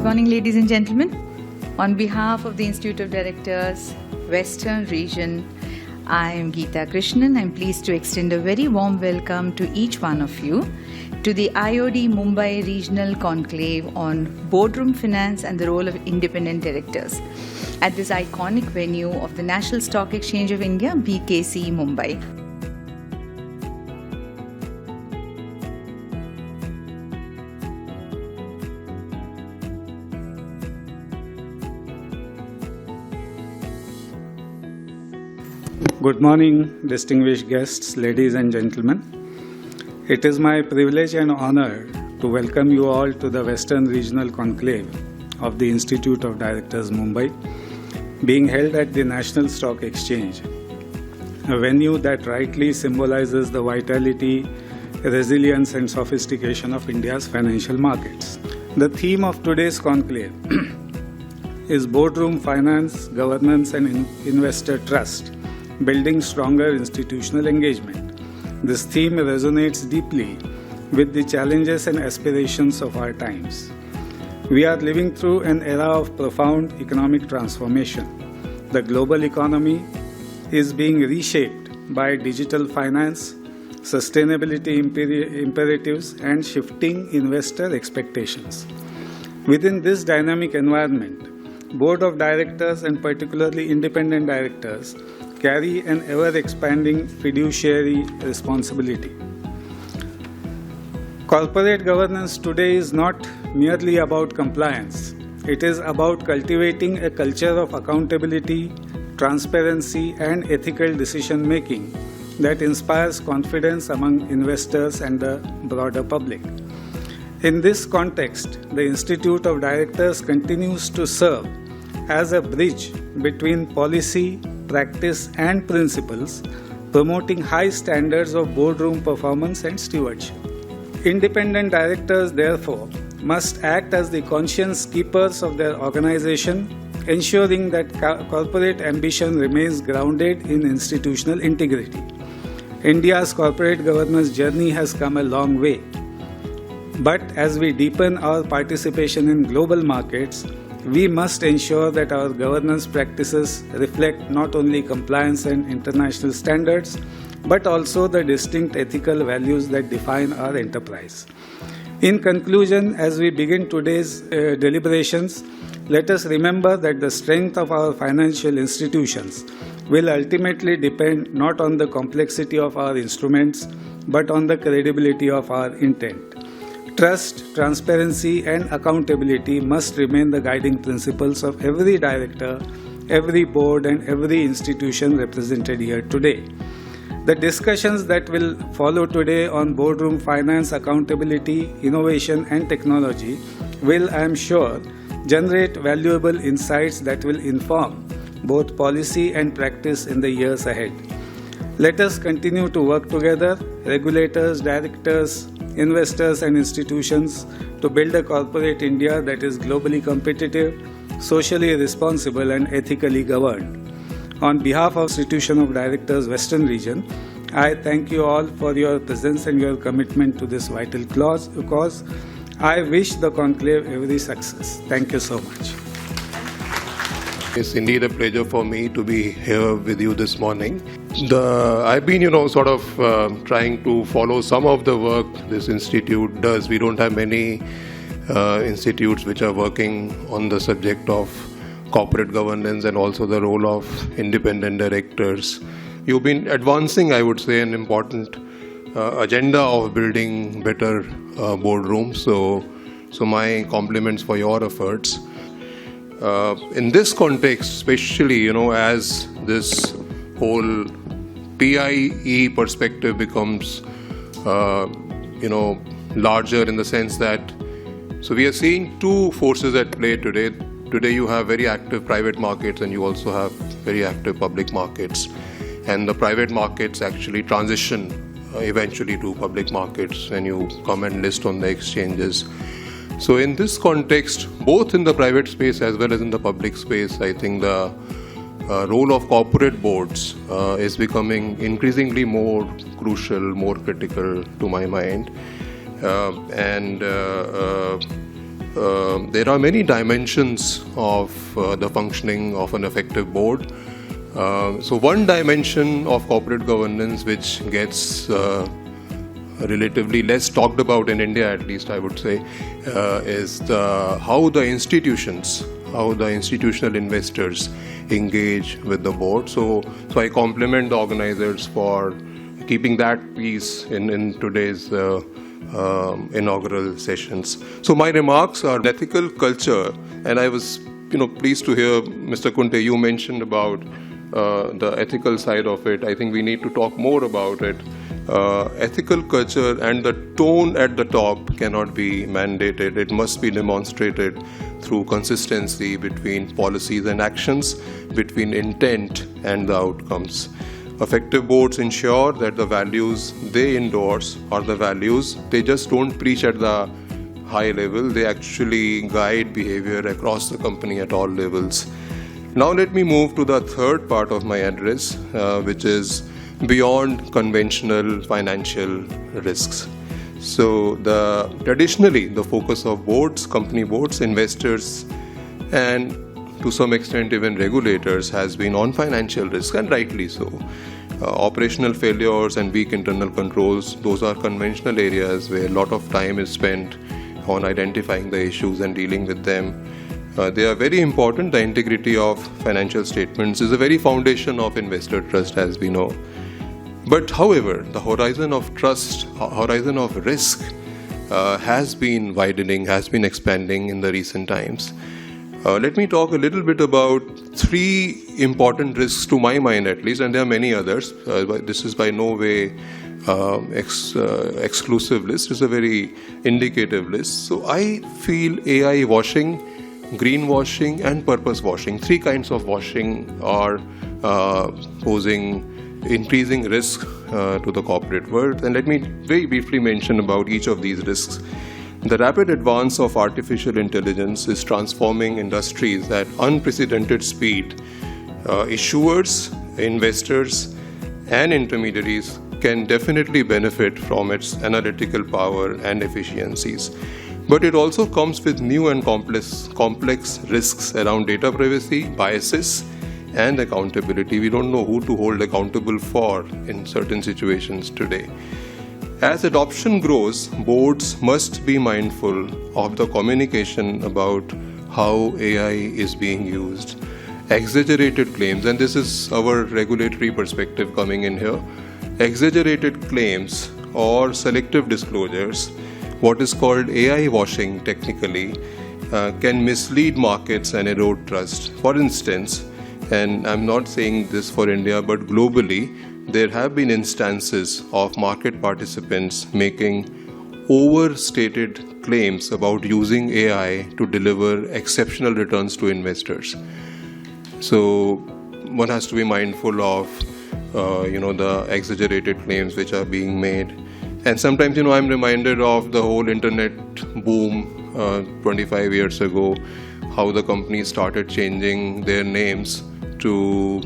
Good morning, ladies and gentlemen. On behalf of the Institute of Directors, Western Region, I am Geeta Krishnan. I'm pleased to extend a very warm welcome to each one of you to the IOD Mumbai Regional Conclave on Boardroom Finance and the Role of Independent Directors at this iconic venue of the National Stock Exchange of India, BKC, Mumbai. Good morning, distinguished guests, ladies and gentlemen. It is my privilege and honor to welcome you all to the Western Regional Conclave of the Institute of Directors, Mumbai, being held at the National Stock Exchange, a venue that rightly symbolizes the vitality, resilience and sophistication of India's financial markets. The theme of today's conclave is Boardroom Finance, Governance and Investor Trust, building stronger institutional engagement. This theme resonates deeply with the challenges and aspirations of our times. We are living through an era of profound economic transformation. The global economy is being reshaped by digital finance, sustainability imperatives, and shifting investor expectations. Within this dynamic environment, Board of Directors and particularly independent directors carry an ever-expanding fiduciary responsibility. Corporate governance today is not merely about compliance. It is about cultivating a culture of accountability, transparency, and ethical decision-making that inspires confidence among investors and the broader public. In this context, the Institute of Directors continues to serve as a bridge between policy, practice and principles, promoting high standards of boardroom performance and stewardship. Independent directors, therefore, must act as the conscience keepers of their organization, ensuring that corporate ambition remains grounded in institutional integrity. India's corporate governance journey has come a long way. But as we deepen our participation in global markets, we must ensure that our governance practices reflect not only compliance and international standards, but also the distinct ethical values that define our enterprise. In conclusion, as we begin today's deliberations, let us remember that the strength of our financial institutions will ultimately depend not on the complexity of our instruments, but on the credibility of our intent. Trust, transparency and accountability must remain the guiding principles of every director, every board and every institution represented here today. The discussions that will follow today on boardroom finance, accountability, innovation and technology will, I am sure, generate valuable insights that will inform both policy and practice in the years ahead. Let us continue to work together, regulators, directors, investors and institutions, to build a corporate India that is globally competitive, socially responsible and ethically governed. On behalf of Institution of Directors Western Region, I thank you all for your presence and your commitment to this vital cause. I wish the conclave every success. Thank you so much. It's indeed a pleasure for me to be here with you this morning. I've been, trying to follow some of the work this institute does. We don't have many institutes which are working on the subject of corporate governance and also the role of independent directors. You've been advancing, I would say, an important agenda of building better boardrooms. So my compliments for your efforts. In this context, especially, as this whole PIE perspective becomes, larger in the sense that, so we are seeing two forces at play today. Today you have very active private markets and you also have very active public markets. And the private markets actually transition eventually to public markets when you come and list on the exchanges. So in this context, both in the private space as well as in the public space, I think the role of corporate boards is becoming increasingly more crucial, more critical to my mind. there are many dimensions of the functioning of an effective board. So one dimension of corporate governance which gets relatively less talked about in India, at least I would say, is how the institutional investors engage with the board. So I compliment the organizers for keeping that piece in today's inaugural sessions. So my remarks are ethical culture, and I was pleased to hear Mr. Kunte, you mentioned about the ethical side of it. I think we need to talk more about it. Ethical culture and the tone at the top cannot be mandated. It must be demonstrated through consistency between policies and actions, between intent and the outcomes. Effective boards ensure that the values they endorse are the values. They just don't preach at the high level. They actually guide behavior across the company at all levels. Now let me move to the third part of my address, which is beyond conventional financial risks. So traditionally the focus of boards, company boards, investors, and to some extent even regulators has been on financial risk, and rightly so. Operational failures and weak internal controls, those are conventional areas where a lot of time is spent on identifying the issues and dealing with them. They are very important. The integrity of financial statements is the very foundation of investor trust, as we know. But however, the horizon of trust, horizon of risk has been widening, has been expanding in the recent times. Let me talk a little bit about three important risks to my mind at least, and there are many others. This is by no way exclusive list. It's a very indicative list. So I feel AI washing, greenwashing and purpose washing, three kinds of washing are posing increasing risk to the corporate world. And let me very briefly mention about each of these risks. The rapid advance of artificial intelligence is transforming industries at unprecedented speed. Issuers, investors, and intermediaries can definitely benefit from its analytical power and efficiencies. But it also comes with new and complex risks around data privacy, biases, and accountability. We don't know who to hold accountable for in certain situations today. As adoption grows, boards must be mindful of the communication about how AI is being used. Exaggerated claims, and this is our regulatory perspective coming in here, exaggerated claims or selective disclosures, what is called AI washing technically, can mislead markets and erode trust. For instance, and I'm not saying this for India, but globally, there have been instances of market participants making overstated claims about using AI to deliver exceptional returns to investors. So one has to be mindful of the exaggerated claims which are being made. And sometimes, I'm reminded of the whole internet boom 25 years ago, how the companies started changing their names to,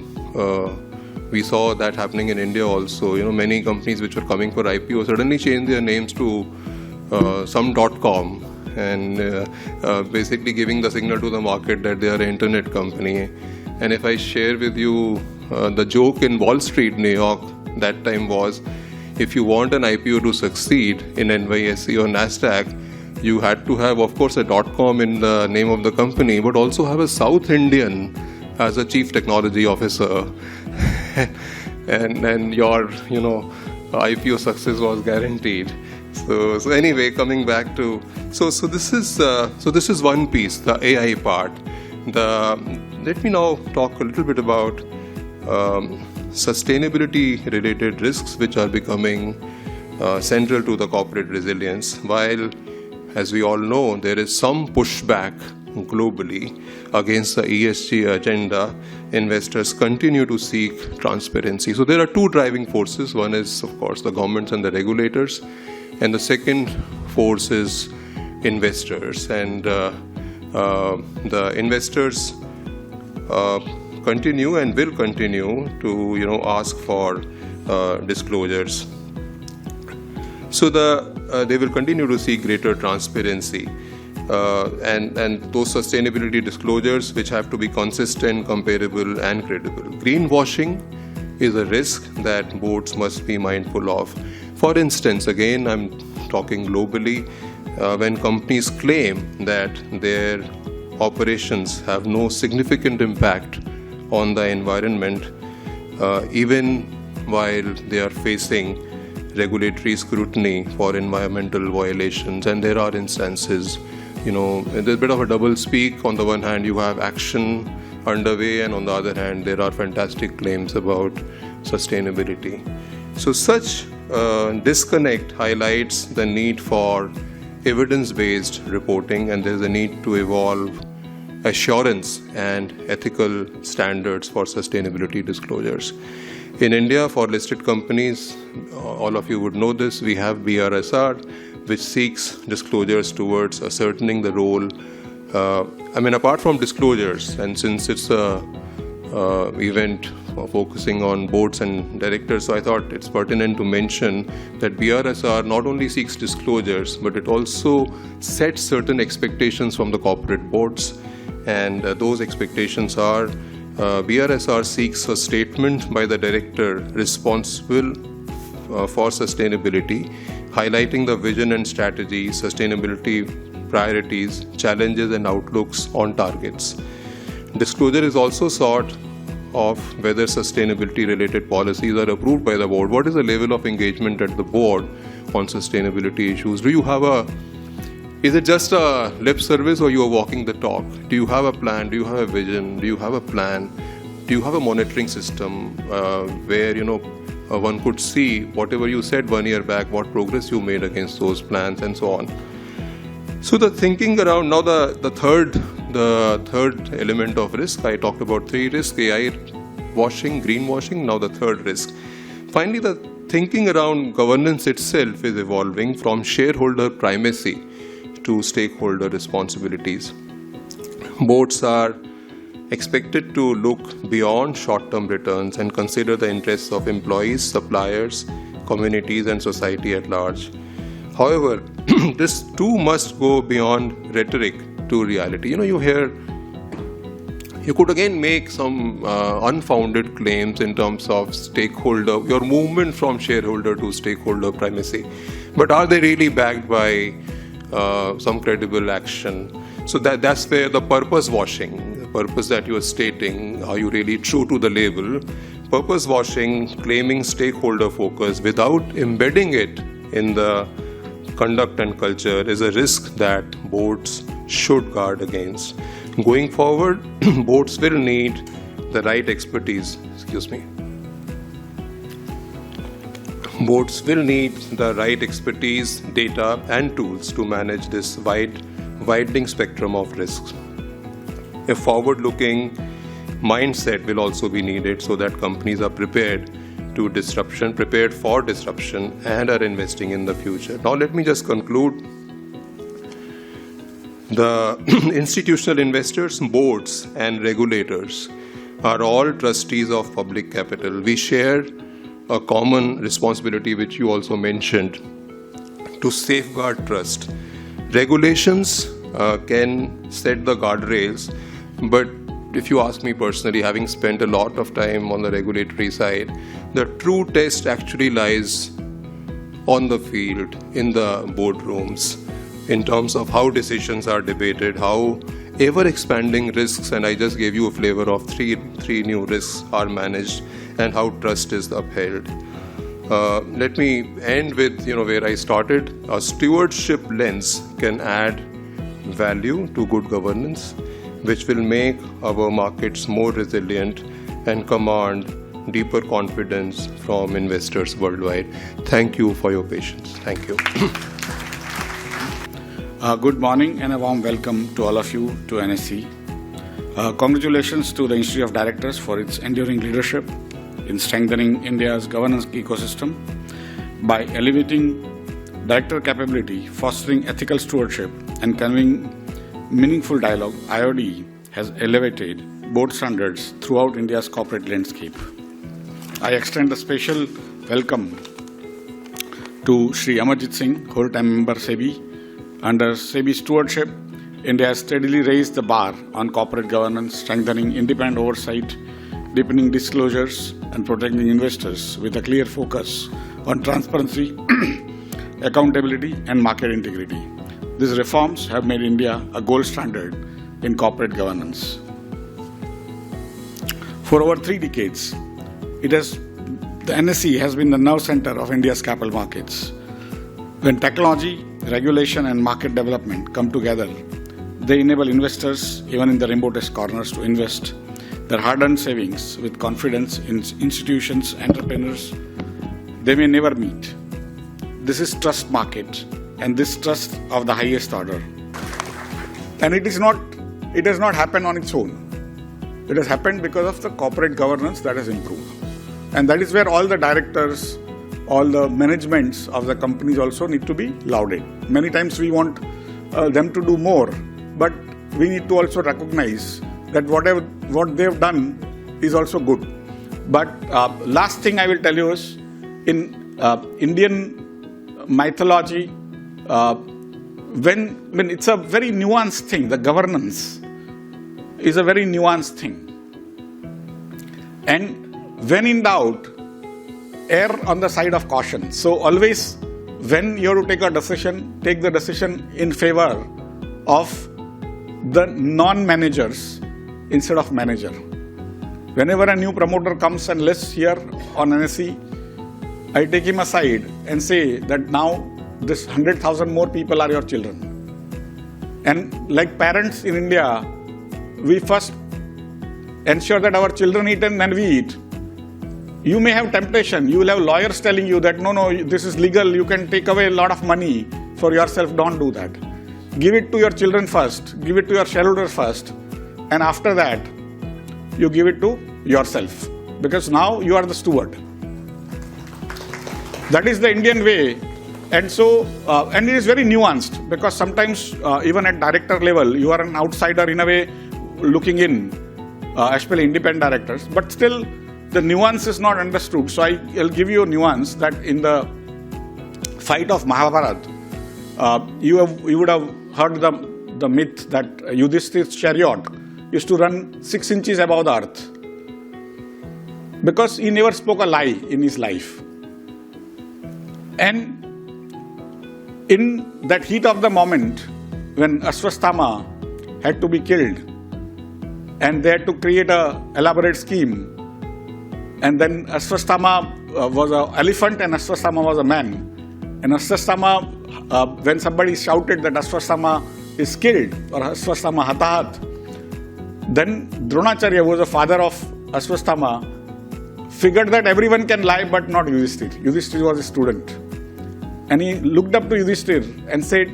we saw that happening in India also. Many companies which were coming for IPO suddenly changed their names to some .com and basically giving the signal to the market that they are an internet company. And if I share with you the joke in Wall Street, New York, that time was, if you want an IPO to succeed in NYSE or NASDAQ, you had to have, of course, a .com in the name of the company, but also have a South Indian as a chief technology officer. and your, IPO success was guaranteed. So anyway, coming back to, so this is one piece, the AI part. Let me now talk a little bit about sustainability-related risks which are becoming central to the corporate resilience. While, as we all know, there is some pushback globally against the ESG agenda, investors continue to seek transparency. So there are two driving forces. One is, of course, the governments and the regulators, and the second force is investors. And the investors continue and will continue to ask for disclosures. So they will continue to seek greater transparency. and those sustainability disclosures which have to be consistent, comparable and credible. Greenwashing is a risk that boards must be mindful of. For instance, again I'm talking globally, when companies claim that their operations have no significant impact on the environment, even while they are facing regulatory scrutiny for environmental violations, and there are instances, there's a bit of a double speak. On the one hand, you have action underway, and on the other hand, there are fantastic claims about sustainability. So such disconnect highlights the need for evidence-based reporting, and there's a need to evolve assurance and ethical standards for sustainability disclosures. In India, for listed companies, all of you would know this, we have BRSR, which seeks disclosures towards ascertaining the role. Apart from disclosures, and since it's a event focusing on boards and directors, so I thought it's pertinent to mention that BRSR not only seeks disclosures, but it also sets certain expectations from the corporate boards. And those expectations are, BRSR seeks a statement by the director responsible for sustainability, highlighting the vision and strategy, sustainability priorities, challenges and outlooks on targets. Disclosure is also sought of whether sustainability related policies are approved by the board. What is the level of engagement at the board on sustainability issues? Is it just a lip service, or you are walking the talk? Do you have a plan? Do you have a vision? Do you have a plan? Do you have a monitoring system where one could see whatever you said 1 year back, what progress you made against those plans, and so on? So the thinking around now, the third element of risk, I talked about 3 risks: AI washing, greenwashing. Now the third risk. Finally, the thinking around governance itself is evolving from shareholder primacy to stakeholder responsibilities. Boards are expected to look beyond short-term returns and consider the interests of employees, suppliers, communities, and society at large. However, this too must go beyond rhetoric to reality. You could again make some unfounded claims in terms of your movement from shareholder to stakeholder primacy. But are they really backed by some credible action? So that's where the purpose washing, the purpose that you are stating, are you really true to the label? Purpose washing, claiming stakeholder focus without embedding it in the conduct and culture, is a risk that boards should guard against. Going forward, boards will need the right expertise. Boards will need the right expertise, data, and tools to manage this widening spectrum of risks. A forward-looking mindset will also be needed so that companies are prepared for disruption, and are investing in the future. Now let me just conclude. The institutional investors, boards, and regulators are all trustees of public capital. We share a common responsibility, which you also mentioned, to safeguard trust. Regulations can set the guardrails, but if you ask me personally, having spent a lot of time on the regulatory side, the true test actually lies on the field, in the boardrooms, in terms of how decisions are debated, how ever-expanding risks, and I just gave you a flavor of three new risks, are managed, and how trust is upheld. Let me end with where I started. A stewardship lens can add value to good governance, which will make our markets more resilient and command deeper confidence from investors worldwide. Thank you for your patience. Thank you. Good morning and a warm welcome to all of you to NSE. Congratulations to the Institute of Directors for its enduring leadership in strengthening India's governance ecosystem. By elevating director capability, fostering ethical stewardship, and conveying meaningful dialogue, IOD has elevated board standards throughout India's corporate landscape. I extend a special welcome to Shri Amarjit Singh, whole-time member SEBI. Under SEBI stewardship, India has steadily raised the bar on corporate governance, strengthening independent oversight, deepening disclosures, and protecting investors with a clear focus on transparency, accountability, and market integrity. These reforms have made India a gold standard in corporate governance. For over 3 decades, the NSE has been the nerve center of India's capital markets. When technology, regulation, and market development come together, they enable investors, even in the remotest corners, to invest their hard-earned savings with confidence in institutions, entrepreneurs they may never meet. This is trust market, and this trust of the highest order. And it has not happened on its own. It has happened because of the corporate governance that has improved. And that is where all the directors, all the managements of the companies also need to be lauded. Many times we want them to do more, but we need to also recognize that what they have done is also good. But last thing I will tell you is, in Indian mythology, when it's a very nuanced thing, the governance is a very nuanced thing. And when in doubt, err on the side of caution. So always, when you have to take a decision, take the decision in favor of the non-managers instead of manager. Whenever a new promoter comes and lists here on NSE, I take him aside and say that now this 100,000 more people are your children. And like parents in India, we first ensure that our children eat and then we eat. You may have temptation. You will have lawyers telling you that no, this is legal. You can take away a lot of money for yourself. Don't do that. Give it to your children first. Give it to your shareholders first. And after that, you give it to yourself. Because now you are the steward. That is the Indian way. And so, and it is very nuanced, because sometimes even at director level, you are an outsider in a way looking in, especially independent directors. But still, the nuance is not understood. So I'll give you a nuance that in the fight of Mahabharata, you would have heard the myth that Yudhishthir's chariot used to run 6 inches above the earth, because he never spoke a lie in his life. And in that heat of the moment, when Ashwasthama had to be killed, and they had to create an elaborate scheme, and then Ashwasthama was an elephant and Ashwasthama was a man. And Ashwasthama, when somebody shouted that Ashwasthama is killed or Ashwasthama hatahat, then Dronacharya, who was the father of Ashwasthama, figured that everyone can lie but not Yudhishthir. Yudhishthir was a student. And he looked up to Yudhishthir and said,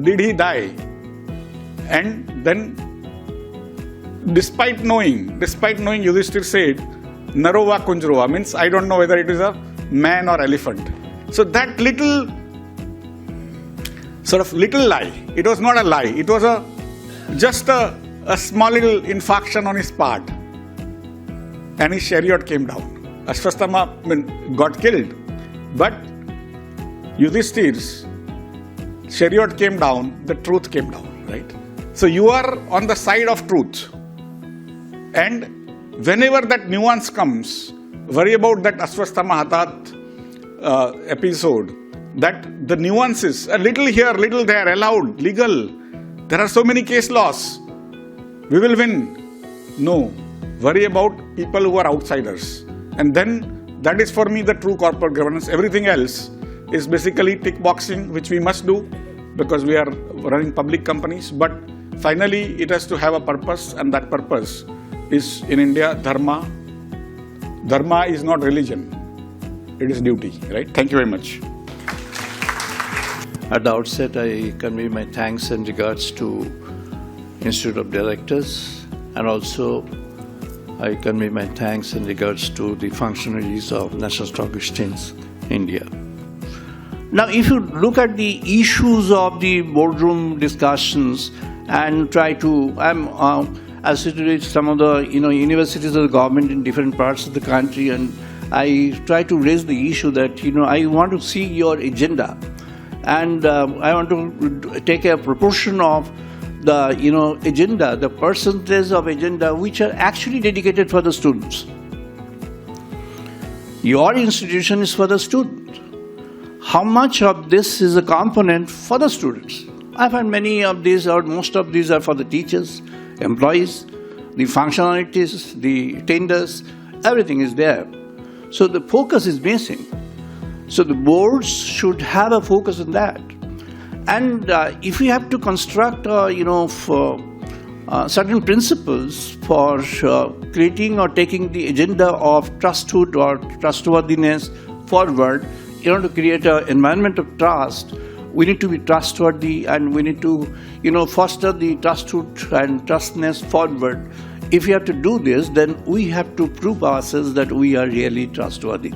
did he die? And then, despite knowing, Yudhishthir said, Narova Kunjrova, means I don't know whether it is a man or elephant. So that little lie, it was not a lie, it was just a small little infarction on his part. And his chariot came down. Ashwasthama got killed. But Yudhishthir's chariot came down, the truth came down, right? So you are on the side of truth. And whenever that nuance comes, worry about that Ashwasthama Hatat episode, that the nuances, a little here, little there, allowed, legal. There are so many case laws. We will win. No. Worry about people who are outsiders. And then that is for me the true corporate governance. Everything else is basically tick boxing, which we must do because we are running public companies. But finally, it has to have a purpose, and that purpose is in India, dharma. Dharma is not religion. It is duty, right? Thank you very much. At the outset, I convey my thanks and regards to Institute of Directors, and also I convey my thanks and regards to the functionaries of National Stock Exchange, India. Now, if you look at the issues of the boardroom discussions and try to, I'm associated with some of the universities of the government in different parts of the country, and I try to raise the issue that I want to see your agenda. And I want to take a proportion of the agenda, the percentage of agenda which are actually dedicated for the students. Your institution is for the student. How much of this is a component for the students? I find many of these or most of these are for the teachers, employees, the functionalities, the tenders, everything is there. So the focus is missing. So the boards should have a focus on that. And if we have to construct, certain principles for creating or taking the agenda of trusthood or trustworthiness forward, in order to create an environment of trust, we need to be trustworthy and we need to, foster the trusthood and trustness forward. If we have to do this, then we have to prove ourselves that we are really trustworthy.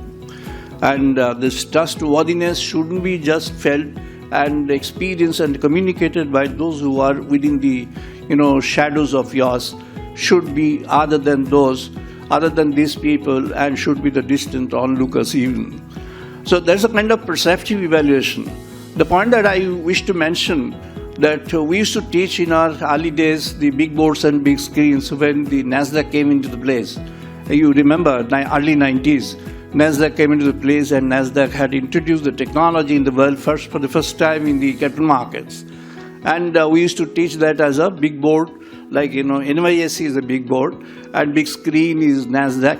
And this trustworthiness shouldn't be just felt and experienced and communicated by those who are within the, shadows of yours. Should be other than these people, and should be the distant onlookers even. So there's a kind of perceptive evaluation. The point that I wish to mention, that we used to teach in our early days the big boards and big screens when the NASDAQ came into the place. You remember, early 90s, NASDAQ came into the place, and NASDAQ had introduced the technology in the world for the first time in the capital markets. And we used to teach that as a big board, like NYSE is a big board, and big screen is NASDAQ.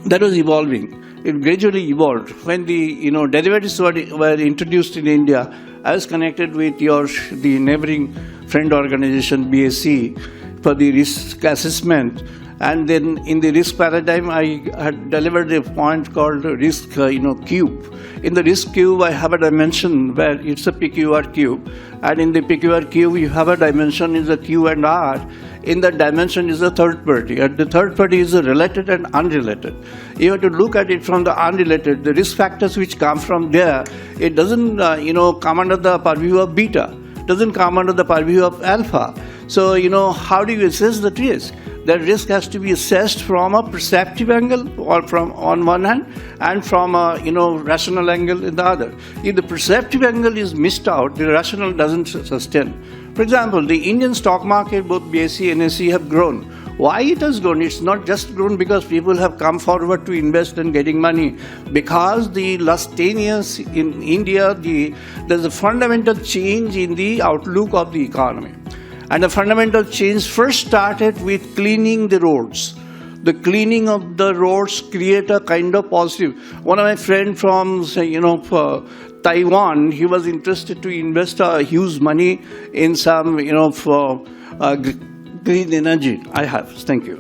That was evolving. It gradually evolved. When the derivatives were introduced in India, I was connected with the neighboring friend organization BSE for the risk assessment. And then in the risk paradigm, I had delivered a point called risk cube. In the risk cube, I have a dimension where it's a PQR cube. And in the PQR cube, you have a dimension is a Q and R. In that dimension is a third party. And the third party is a related and unrelated. You have to look at it from the unrelated. The risk factors which come from there, it doesn't come under the purview of beta. Doesn't come under the purview of alpha. So, how do you assess the risk? That risk has to be assessed from a perceptive angle or from on one hand, and from a rational angle in the other. If the perceptive angle is missed out, the rational doesn't sustain. For example, the Indian stock market, both BSE and NSE have grown. Why it has grown? It's not just grown because people have come forward to invest in getting money. Because the last 10 years in India, there's a fundamental change in the outlook of the economy. And the fundamental change first started with cleaning the roads. The cleaning of the roads create a kind of positive. One of my friends from, Taiwan, he was interested to invest huge money in some, green energy. Thank you.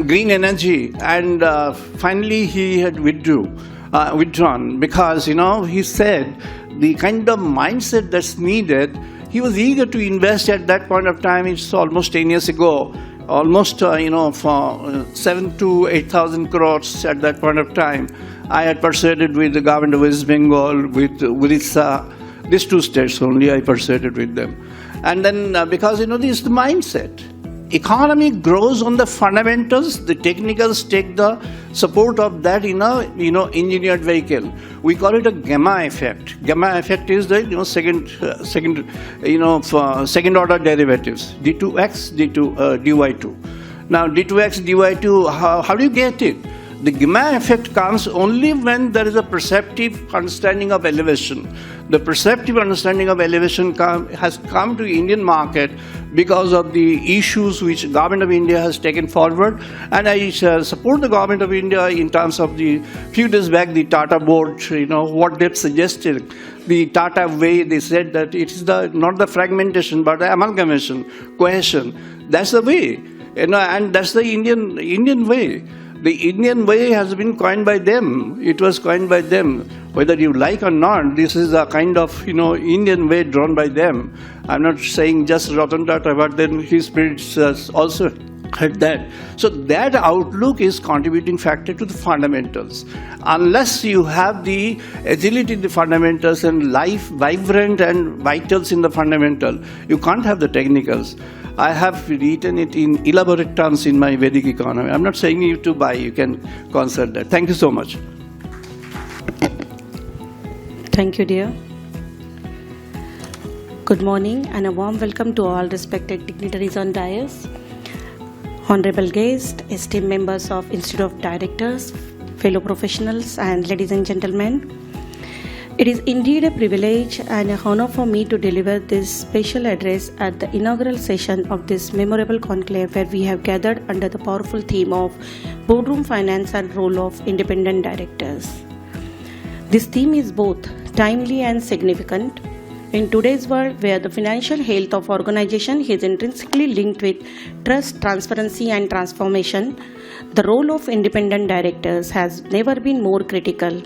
Green energy. And finally he had withdrawn because, he said the kind of mindset that's needed. He was eager to invest at that point of time. It's almost 10 years ago, almost, for 7,000 to 8,000 crores at that point of time. I had persuaded with the government of West Bengal, with Odisha, these two states only I persuaded with them. And then because, this is the mindset. Economy grows on the fundamentals. The technicals take the support of that in a engineered vehicle. We call it a gamma effect. Gamma effect is the second order derivatives, d2x, dy2. Now d2x, dy2, how do you get it? The gamma effect comes only when there is a perceptive understanding of elevation. The perceptive understanding of elevation has come to Indian market because of the issues which government of India has taken forward. And I support the government of India in terms of the few days back, the Tata board, what they suggested. The Tata way, they said that it is not the fragmentation, but the amalgamation, cohesion. That's the way, and that's the Indian way. The Indian way has been coined by them. It was coined by them. Whether you like or not, this is a kind of, Indian way drawn by them. I'm not saying just Ratan Tata, but then his spirits also had that. So that outlook is contributing factor to the fundamentals. Unless you have the agility in the fundamentals and life vibrant and vitals in the fundamental, you can't have the technicals. I have written it in elaborate terms in my Vedic economy. I'm not saying you to buy, you can consult that. Thank you so much. Thank you, dear. Good morning and a warm welcome to all respected dignitaries on dais, honorable guests, esteemed members of Institute of Directors, fellow professionals and ladies and gentlemen. It is indeed a privilege and a honor for me to deliver this special address at the inaugural session of this memorable conclave where we have gathered under the powerful theme of Boardroom Finance and Role of Independent Directors. This theme is both timely and significant. In today's world, where the financial health of organization is intrinsically linked with trust, transparency, and transformation, the role of independent directors has never been more critical.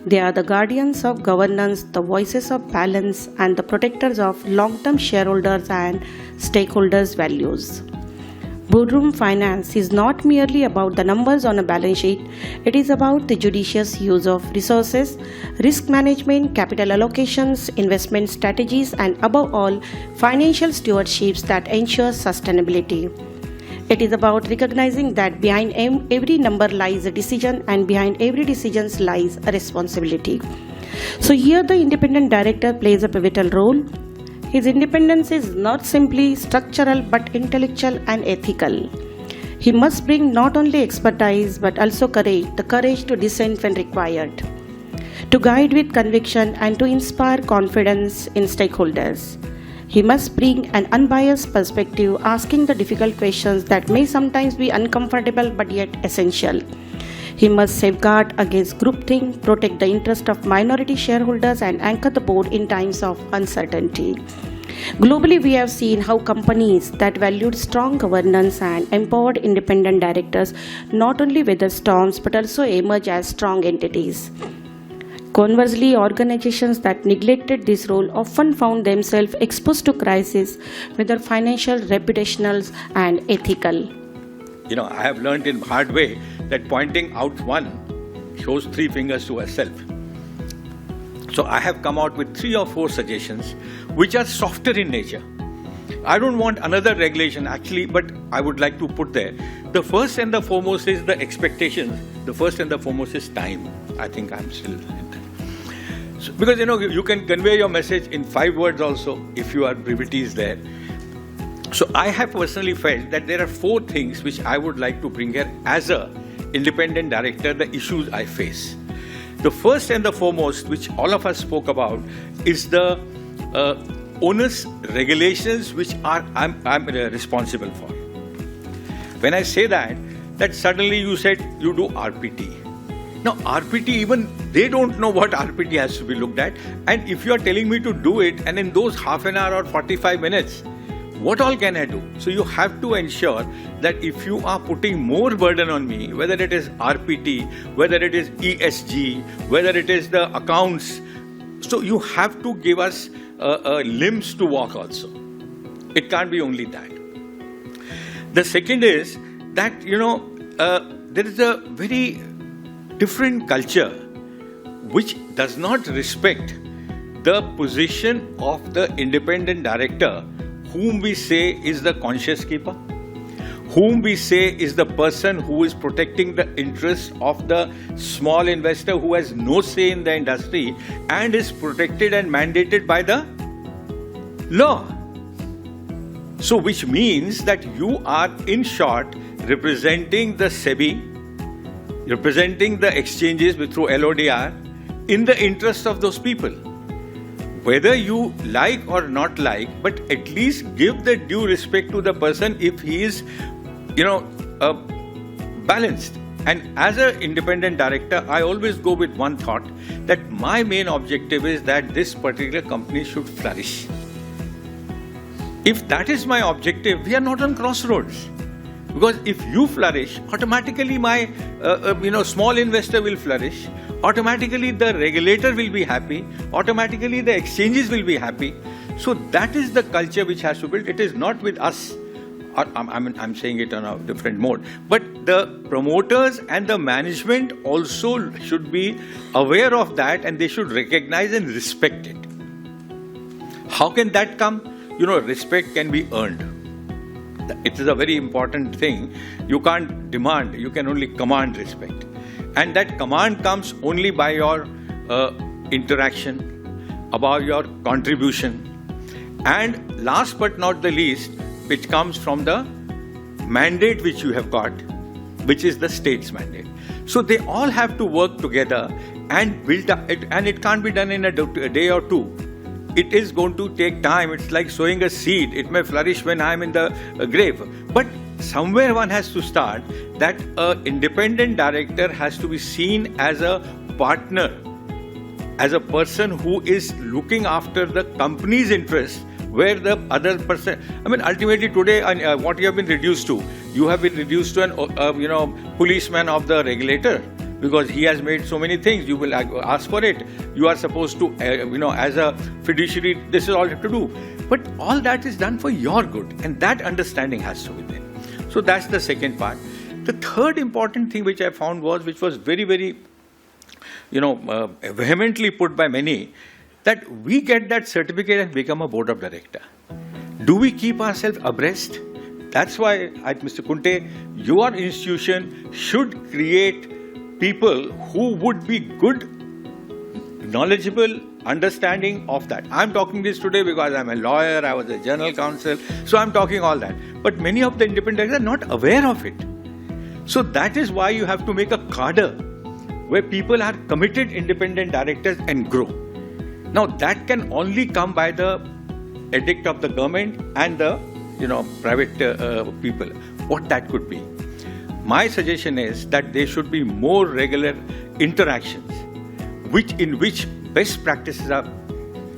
They are the guardians of governance, the voices of balance, and the protectors of long-term shareholders and stakeholders' values. Boardroom finance is not merely about the numbers on a balance sheet, it is about the judicious use of resources, risk management, capital allocations, investment strategies, and above all, financial stewardships that ensure sustainability. It is about recognizing that behind every number lies a decision and behind every decision lies a responsibility. So here the independent director plays a pivotal role. His independence is not simply structural but intellectual and ethical. He must bring not only expertise but also the courage to dissent when required, to guide with conviction and to inspire confidence in stakeholders. He must bring an unbiased perspective, asking the difficult questions that may sometimes be uncomfortable but yet essential. He must safeguard against groupthink, protect the interest of minority shareholders, and anchor the board in times of uncertainty. Globally, we have seen how companies that valued strong governance and empowered independent directors not only weather storms but also emerge as strong entities. Conversely, organizations that neglected this role often found themselves exposed to crisis, whether financial, reputational, and ethical. I have learned in hard way that pointing out one shows three fingers to herself. So I have come out with 3 or 4 suggestions which are softer in nature. I don't want another regulation actually, but I would like to put there. The first and the foremost is the expectations. The first and the foremost is time. I think I'm still in that. So, because you can convey your message in 5 words also if your brevity is there. So I have personally felt that there are 4 things which I would like to bring here as a independent director, the issues I face. The first and the foremost, which all of us spoke about, is the onus regulations which I'm responsible for. When I say that suddenly you said you do RPT. Now RPT, even they don't know what RPT has to be looked at, and if you are telling me to do it and in those half an hour or 45 minutes, what all can I do? So you have to ensure that if you are putting more burden on me, whether it is RPT, whether it is ESG, whether it is the accounts, so you have to give us limbs to walk also. It can't be only that. The second is that, there is a very different culture which does not respect the position of the independent director, whom we say is the conscience keeper, whom we say is the person who is protecting the interests of the small investor who has no say in the industry and is protected and mandated by the law. So which means that you are, in short, representing the SEBI, representing the exchanges through LODR in the interest of those people. Whether you like or not like, but at least give the due respect to the person if he is, balanced. And as an independent director, I always go with one thought, that my main objective is that this particular company should flourish. If that is my objective, we are not on crossroads. Because if you flourish, automatically my small investor will flourish, automatically the regulator will be happy, automatically the exchanges will be happy. So that is the culture which has to build. It is not with us. I'm saying it on a different mode. But the promoters and the management also should be aware of that, and they should recognize and respect it. How can that come? Respect can be earned. It is a very important thing. You can't demand, you can only command respect. And that command comes only by your interaction, about your contribution, and last but not the least, which comes from the mandate which you have got, which is the state's mandate. So they all have to work together and build up, and it can't be done in a day or two. It is going to take time. It's like sowing a seed. It may flourish when I'm in the grave. But somewhere one has to start, that an independent director has to be seen as a partner, as a person who is looking after the company's interests, where the other person, I mean, ultimately today, what you have been reduced to, you have been reduced to an, policeman of the regulator, because he has made so many things. You will ask for it. You are supposed to, as a fiduciary, this is all you have to do. But all that is done for your good, and that understanding has to be there. So that's the second part. The third important thing which I found was, which was very, very, vehemently put by many, that we get that certificate and become a board of director. Do we keep ourselves abreast? That's why, Mr. Kunte, your institution should create people who would be good, knowledgeable, understanding of that. I'm talking this today because I'm a lawyer, I was a general counsel, so I'm talking all that. But many of the independent directors are not aware of it. So that is why you have to make a cadre where people are committed independent directors and grow. Now that can only come by the edict of the government and the private people. What that could be. My suggestion is that there should be more regular interactions in which best practices are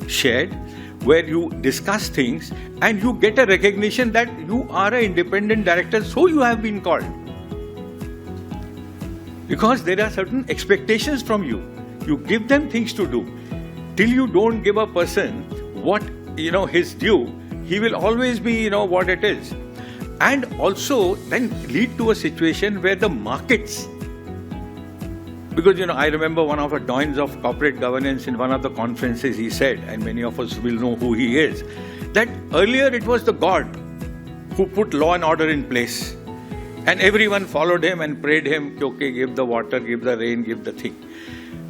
shared, where you discuss things and you get a recognition that you are an independent director, so you have been called. Because there are certain expectations from you. You give them things to do. Till you don't give a person what his due, he will always be what it is. And also then lead to a situation where the markets, because I remember one of the doyens of corporate governance in one of the conferences, he said, and many of us will know who he is, that earlier it was the God who put law and order in place, and everyone followed him and prayed him, okay, give the water, give the rain, give the thing.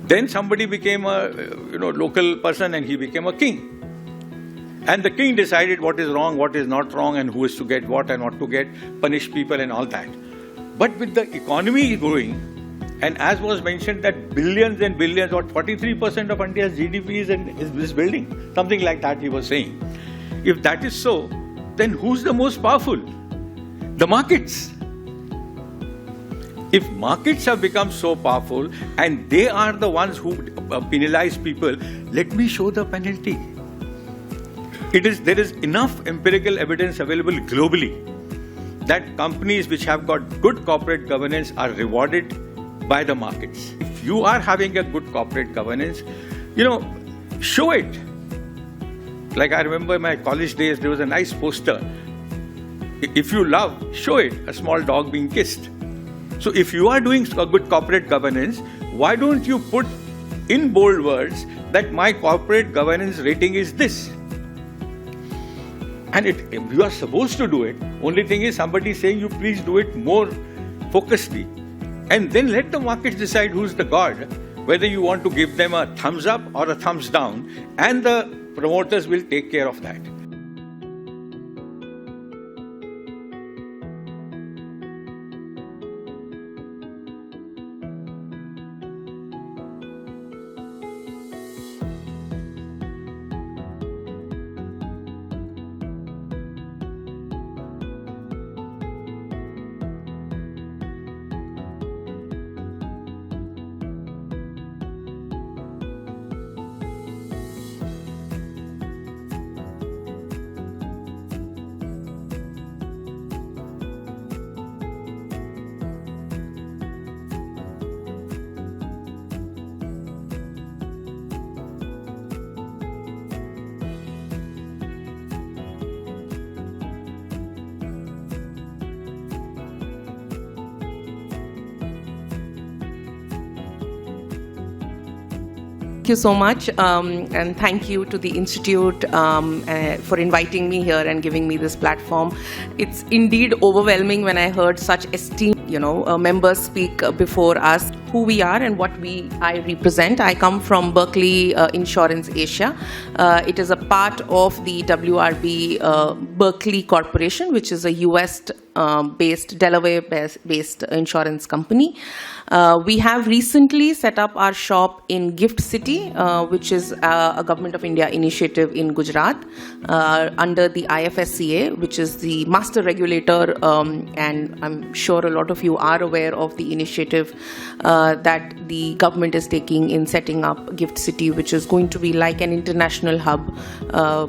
Then somebody became a local person and he became a king. And the king decided what is wrong, what is not wrong, and who is to get what and not to get, punish people and all that. But with the economy growing, and as was mentioned that billions and billions, or 43% of India's GDP is in this building, something like that he was saying. If that is so, then who's the most powerful? The markets. If markets have become so powerful and they are the ones who penalize people, let me show the penalty. There is enough empirical evidence available globally that companies which have got good corporate governance are rewarded by the markets. If you are having a good corporate governance, show it. Like I remember in my college days, there was a nice poster. If you love, show it, a small dog being kissed. So if you are doing a good corporate governance, why don't you put in bold words that my corporate governance rating is this? And if you are supposed to do it, only thing is somebody saying you please do it more focusedly. And then let the markets decide who's the god, whether you want to give them a thumbs up or a thumbs down, and the promoters will take care of that. Thank you so much, and thank you to the Institute for inviting me here and giving me this platform. It's indeed overwhelming when I heard such esteemed members speak before us, who we are and what I represent. I come from Berkeley Insurance Asia. It is a part of the WRB Berkeley Corporation, which is a US-based, Delaware-based insurance company. We have recently set up our shop in Gift City, which is a Government of India initiative in Gujarat under the IFSCA, which is the master regulator, and I'm sure a lot of you are aware of the initiative that the government is taking in setting up Gift City, which is going to be like an international hub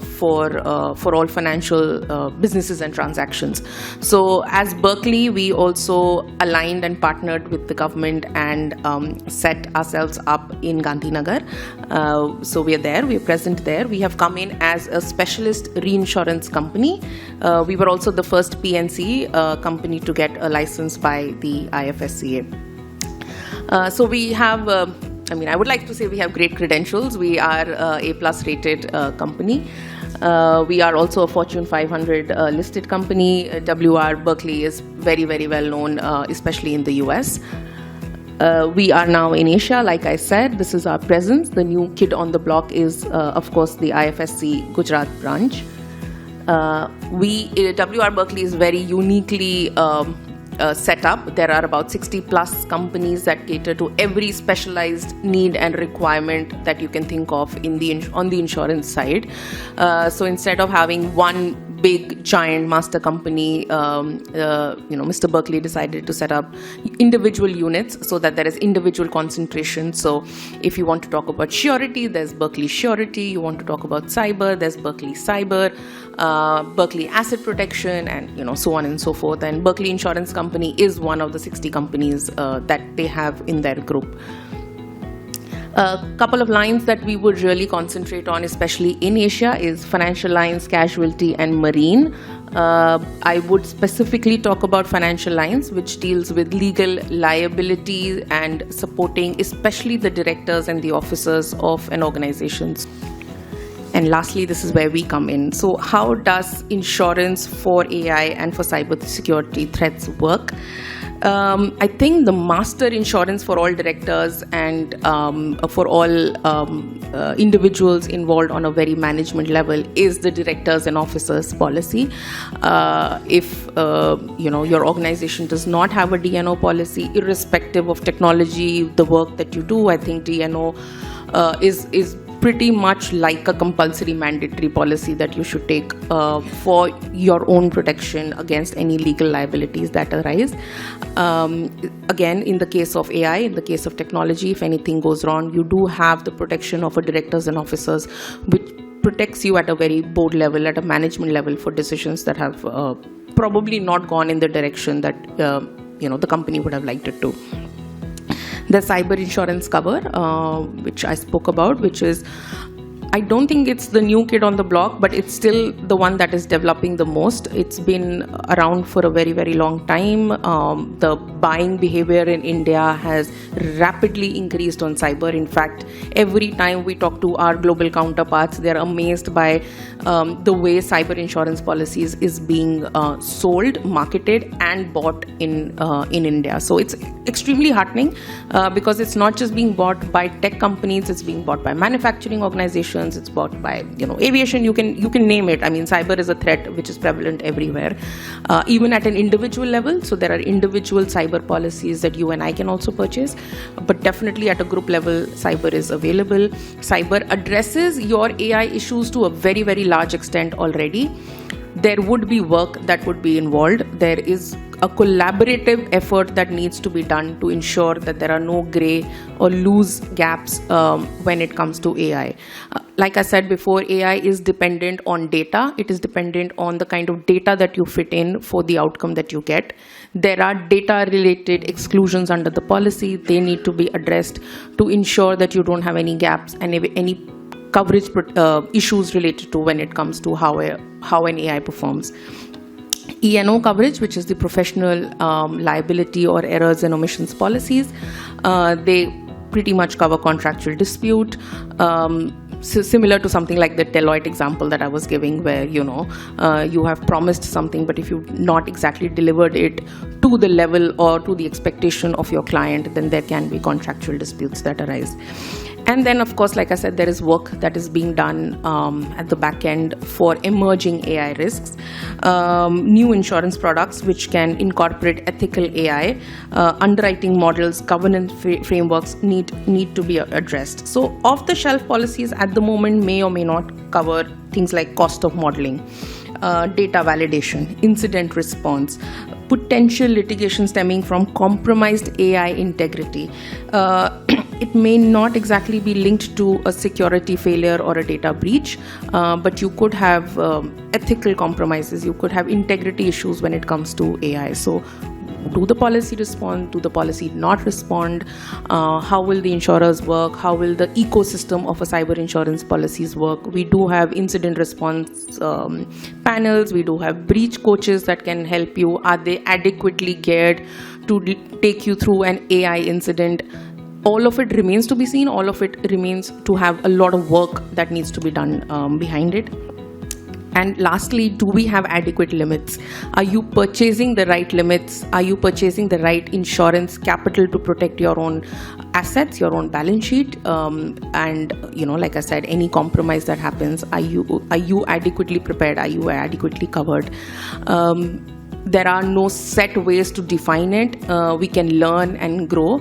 for all financial businesses and transactions. So as Berkeley, we also aligned and partnered with the government and set ourselves up in Gandhinagar. So we are there, we are present there. We have come in as a specialist reinsurance company. We were also the first PNC company to get a license by the IFSCA. So we have, I would like to say we have great credentials. We are A+ rated company. We are also a Fortune 500 listed company. WR Berkeley is very, very well known, especially in the US. We are now in Asia, like I said. This is our presence. The new kid on the block is, of course, the IFSC Gujarat branch. WR Berkeley is very uniquely set up. There are about 60 plus companies that cater to every specialized need and requirement that you can think of on the insurance side. So instead of having one big giant master company, Mr. Berkeley decided to set up individual units so that there is individual concentration. So if you want to talk about surety, there's Berkeley Surety. You want to talk about cyber, there's Berkeley Cyber, Berkeley Asset Protection, and so on and so forth. And Berkeley Insurance Company is one of the 60 companies that they have in their group. A couple of lines that we would really concentrate on, especially in Asia, is financial lines, casualty, and marine. I would specifically talk about financial lines, which deals with legal liability and supporting especially the directors and the officers of an organization. And lastly, this is where we come in. So how does insurance for AI and for cybersecurity threats work? I think the master insurance for all directors and for all individuals involved on a very management level is the directors and officers policy. If your organization does not have a DNO policy, irrespective of technology, the work that you do, I think DNO is pretty much like a compulsory mandatory policy that you should take for your own protection against any legal liabilities that arise. Again, in the case of AI, in the case of technology, if anything goes wrong, you do have the protection of a directors and officers, which protects you at a very board level, at a management level, for decisions that have probably not gone in the direction that the company would have liked it to. The cyber insurance cover, which I spoke about, which is, I don't think it's the new kid on the block, but it's still the one that is developing the most. It's been around for a very, very long time. The buying behavior in India has rapidly increased on cyber. In fact, every time we talk to our global counterparts, they're amazed by the way cyber insurance policies is being sold, marketed, and bought in India. So it's extremely heartening because it's not just being bought by tech companies, it's being bought by manufacturing organizations, it's bought by aviation, you can name it. I mean, cyber is a threat which is prevalent everywhere, even at an individual level. So there are individual cyber policies that you and I can also purchase, but definitely at a group level, cyber is available. Cyber addresses your AI issues to a very, very large extent already. There would be work that would be involved. There is a collaborative effort that needs to be done to ensure that there are no gray or loose gaps when it comes to AI. Like I said before, AI is dependent on data. It is dependent on the kind of data that you fit in for the outcome that you get. There are data-related exclusions under the policy. They need to be addressed to ensure that you don't have any gaps and any coverage issues related to when it comes to how an AI performs. E&O coverage, which is the professional liability or errors and omissions policies, they pretty much cover contractual dispute, similar to something like the Deloitte example that I was giving, where you have promised something, but if you've not exactly delivered it to the level or to the expectation of your client, then there can be contractual disputes that arise. And then, of course, like I said, there is work that is being done at the back end for emerging AI risks, new insurance products which can incorporate ethical AI, underwriting models, governance frameworks need to be addressed. So off-the-shelf policies at the moment may or may not cover things like cost of modeling, data validation, incident response, potential litigation stemming from compromised AI integrity. It may not exactly be linked to a security failure or a data breach, but you could have ethical compromises, you could have integrity issues when it comes to AI. So do the policy respond? Do the policy not respond? How will the insurers work? How will the ecosystem of a cyber insurance policies work? We do have incident response panels. We do have breach coaches that can help you. Are they adequately geared to take you through an AI incident? All of it remains to be seen. All of it remains to have a lot of work that needs to be done behind it. And lastly, do we have adequate limits? Are you purchasing the right limits? Are you purchasing the right insurance capital to protect your own assets, your own balance sheet? And like I said, any compromise that happens, are you adequately prepared? Are you adequately covered? There are no set ways to define it. We can learn and grow.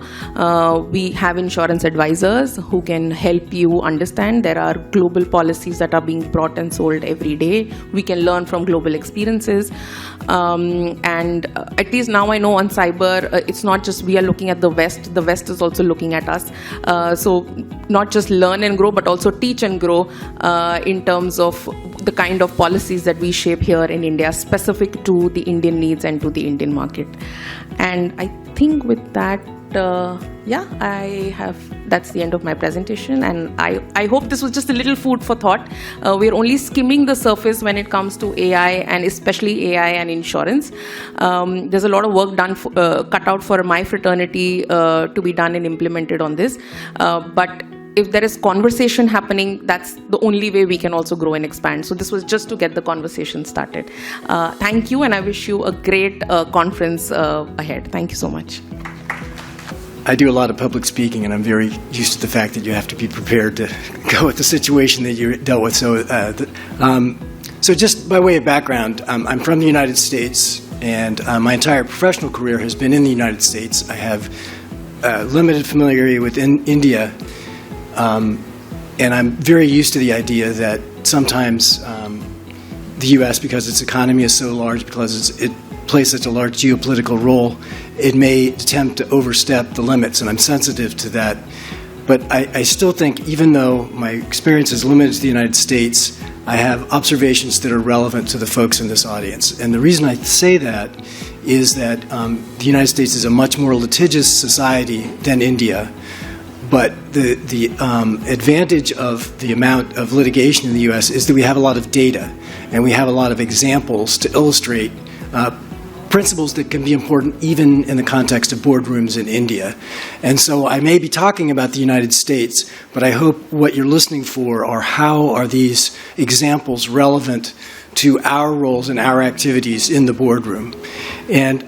We have insurance advisors who can help you understand. There are global policies that are being brought and sold every day. We can learn from global experiences. And at least now I know on cyber, it's not just we are looking at the West is also looking at us. So not just learn and grow, but also teach and grow in terms of the kind of policies that we shape here in India, specific to the Indian needs and to the Indian market. And I think with that, that's the end of my presentation. And I hope this was just a little food for thought. We're only skimming the surface when it comes to AI, and especially AI and insurance. There's a lot of work done, cut out for my fraternity to be done and implemented on this. But if there is conversation happening, that's the only way we can also grow and expand. So this was just to get the conversation started. Thank you, and I wish you a great conference ahead. Thank you so much. I do a lot of public speaking, and I'm very used to the fact that you have to be prepared to go with the situation that you dealt with. So just by way of background, I'm from the United States, and my entire professional career has been in the United States. I have limited familiarity with India. And I'm very used to the idea that sometimes the U.S., because its economy is so large, because it plays such a large geopolitical role, it may attempt to overstep the limits, and I'm sensitive to that. But I still think, even though my experience is limited to the United States, I have observations that are relevant to the folks in this audience. And the reason I say that is that the United States is a much more litigious society than India. But the advantage of the amount of litigation in the U.S. is that we have a lot of data, and we have a lot of examples to illustrate principles that can be important even in the context of boardrooms in India. And so I may be talking about the United States, but I hope what you're listening for are how are these examples relevant to our roles and our activities in the boardroom. And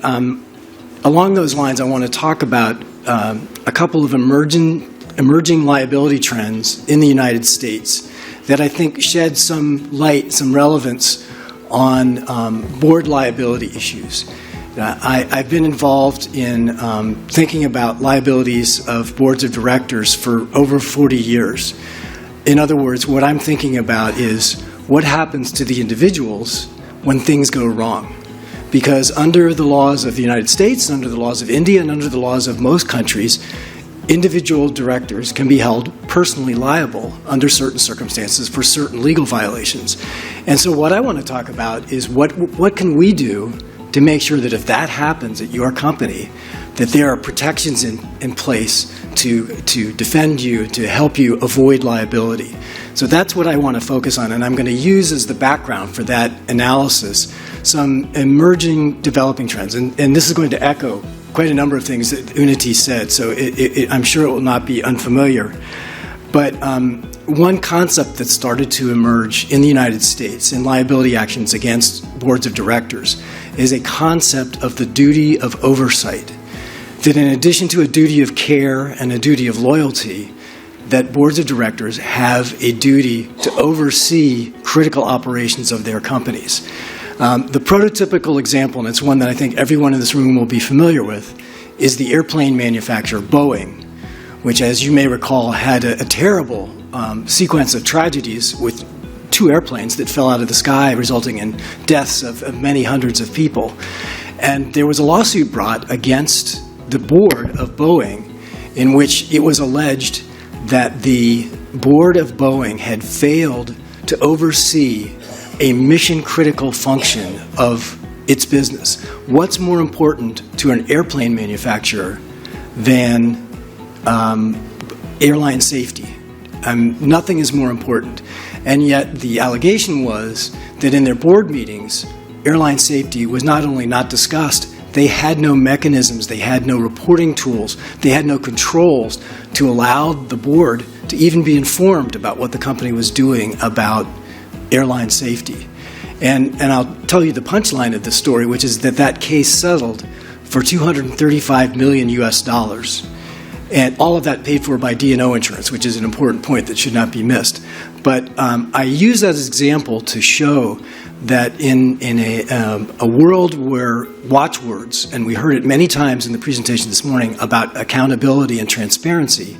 along those lines, I want to talk about a couple of emerging liability trends in the United States that I think shed some light, some relevance on board liability issues. I've been involved in thinking about liabilities of boards of directors for over 40 years. In other words, what I'm thinking about is what happens to the individuals when things go wrong. Because under the laws of the United States, under the laws of India, and under the laws of most countries, individual directors can be held personally liable under certain circumstances for certain legal violations. And so what I want to talk about is what can we do to make sure that if that happens at your company, that there are protections in place to defend you, to help you avoid liability. So that's what I want to focus on, and I'm going to use as the background for that analysis some emerging developing trends. And this is going to echo quite a number of things that Unnati said, so I'm sure it will not be unfamiliar. But one concept that started to emerge in the United States in liability actions against boards of directors is a concept of the duty of oversight. That in addition to a duty of care and a duty of loyalty, that boards of directors have a duty to oversee critical operations of their companies. The prototypical example, and it's one that I think everyone in this room will be familiar with, is the airplane manufacturer Boeing, which, as you may recall, had a terrible sequence of tragedies with 2 airplanes that fell out of the sky, resulting in deaths of many hundreds of people. And there was a lawsuit brought against the board of Boeing in which it was alleged that the board of Boeing had failed to oversee a mission-critical function of its business. What's more important to an airplane manufacturer than airline safety? Nothing is more important. And yet the allegation was that in their board meetings, airline safety was not only not discussed, they had no mechanisms, they had no reporting tools, they had no controls to allow the board to even be informed about what the company was doing about airline safety. And I'll tell you the punchline of this story, which is that case settled for $235 million US. And all of that paid for by D&O insurance, which is an important point that should not be missed. But I use that as an example to show that in a world where watchwords, and we heard it many times in the presentation this morning about accountability and transparency,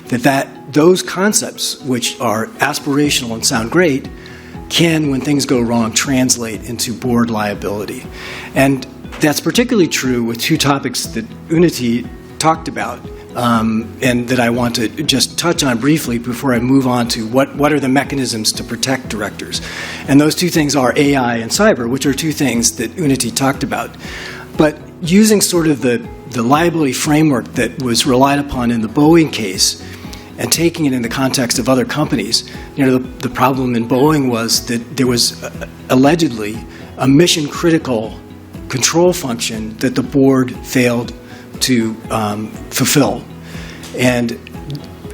that those concepts, which are aspirational and sound great, can, when things go wrong, translate into board liability. And that's particularly true with 2 topics that Unnati talked about, and that I want to just touch on briefly before I move on to what are the mechanisms to protect directors. And those 2 things are AI and cyber, which are 2 things that Unnati talked about. But using sort of the liability framework that was relied upon in the Boeing case and taking it in the context of other companies, the problem in Boeing was that there was allegedly a mission-critical control function that the board failed to fulfill. And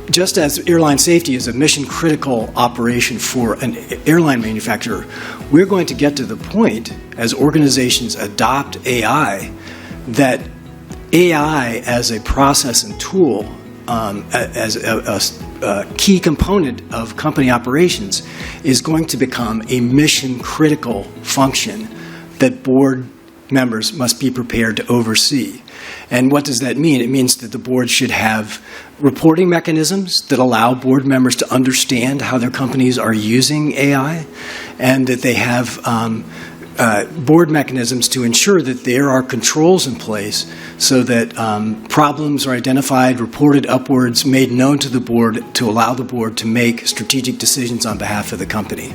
just as airline safety is a mission-critical operation for an airline manufacturer, we're going to get to the point, as organizations adopt AI, that AI as a process and tool, as a key component of company operations, is going to become a mission-critical function that board members must be prepared to oversee. And what does that mean? It means that the board should have reporting mechanisms that allow board members to understand how their companies are using AI, and that they have board mechanisms to ensure that there are controls in place so that problems are identified, reported upwards, made known to the board to allow the board to make strategic decisions on behalf of the company.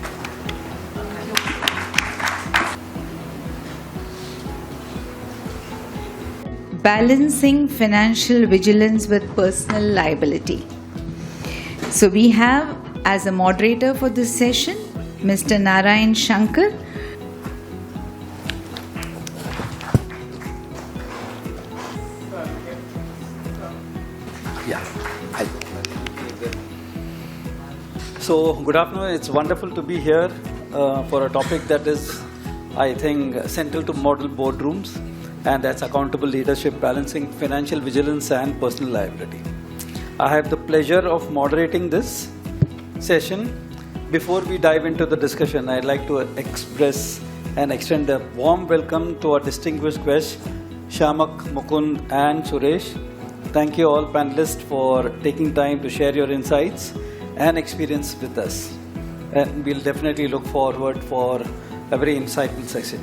Balancing financial vigilance with personal liability. So we have as a moderator for this session, Mr. Narayan Shankar. So, good afternoon. It's wonderful to be here for a topic that is, I think, central to model boardrooms, and that's accountable leadership, balancing financial vigilance and personal liability. I have the pleasure of moderating this session. Before we dive into the discussion, I'd like to express and extend a warm welcome to our distinguished guests, Shamak, Mukund, and Suresh. Thank you all panelists for taking time to share your insights and experience with us. And we'll definitely look forward for a very insightful session.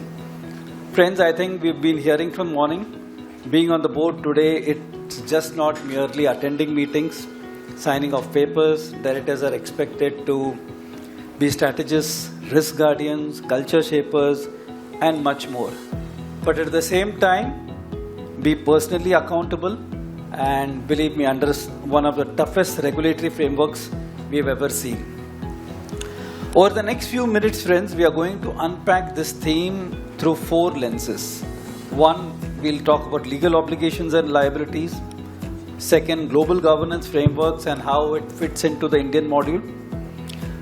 Friends, I think we've been hearing from morning. Being on the board today, it's just not merely attending meetings, signing off papers. Directors are expected to be strategists, risk guardians, culture shapers, and much more. But at the same time, be personally accountable, and believe me, under one of the toughest regulatory frameworks we've ever seen. Over the next few minutes, friends, we are going to unpack this theme through 4 lenses. 1, we'll talk about legal obligations and liabilities. 2, global governance frameworks and how it fits into the Indian module.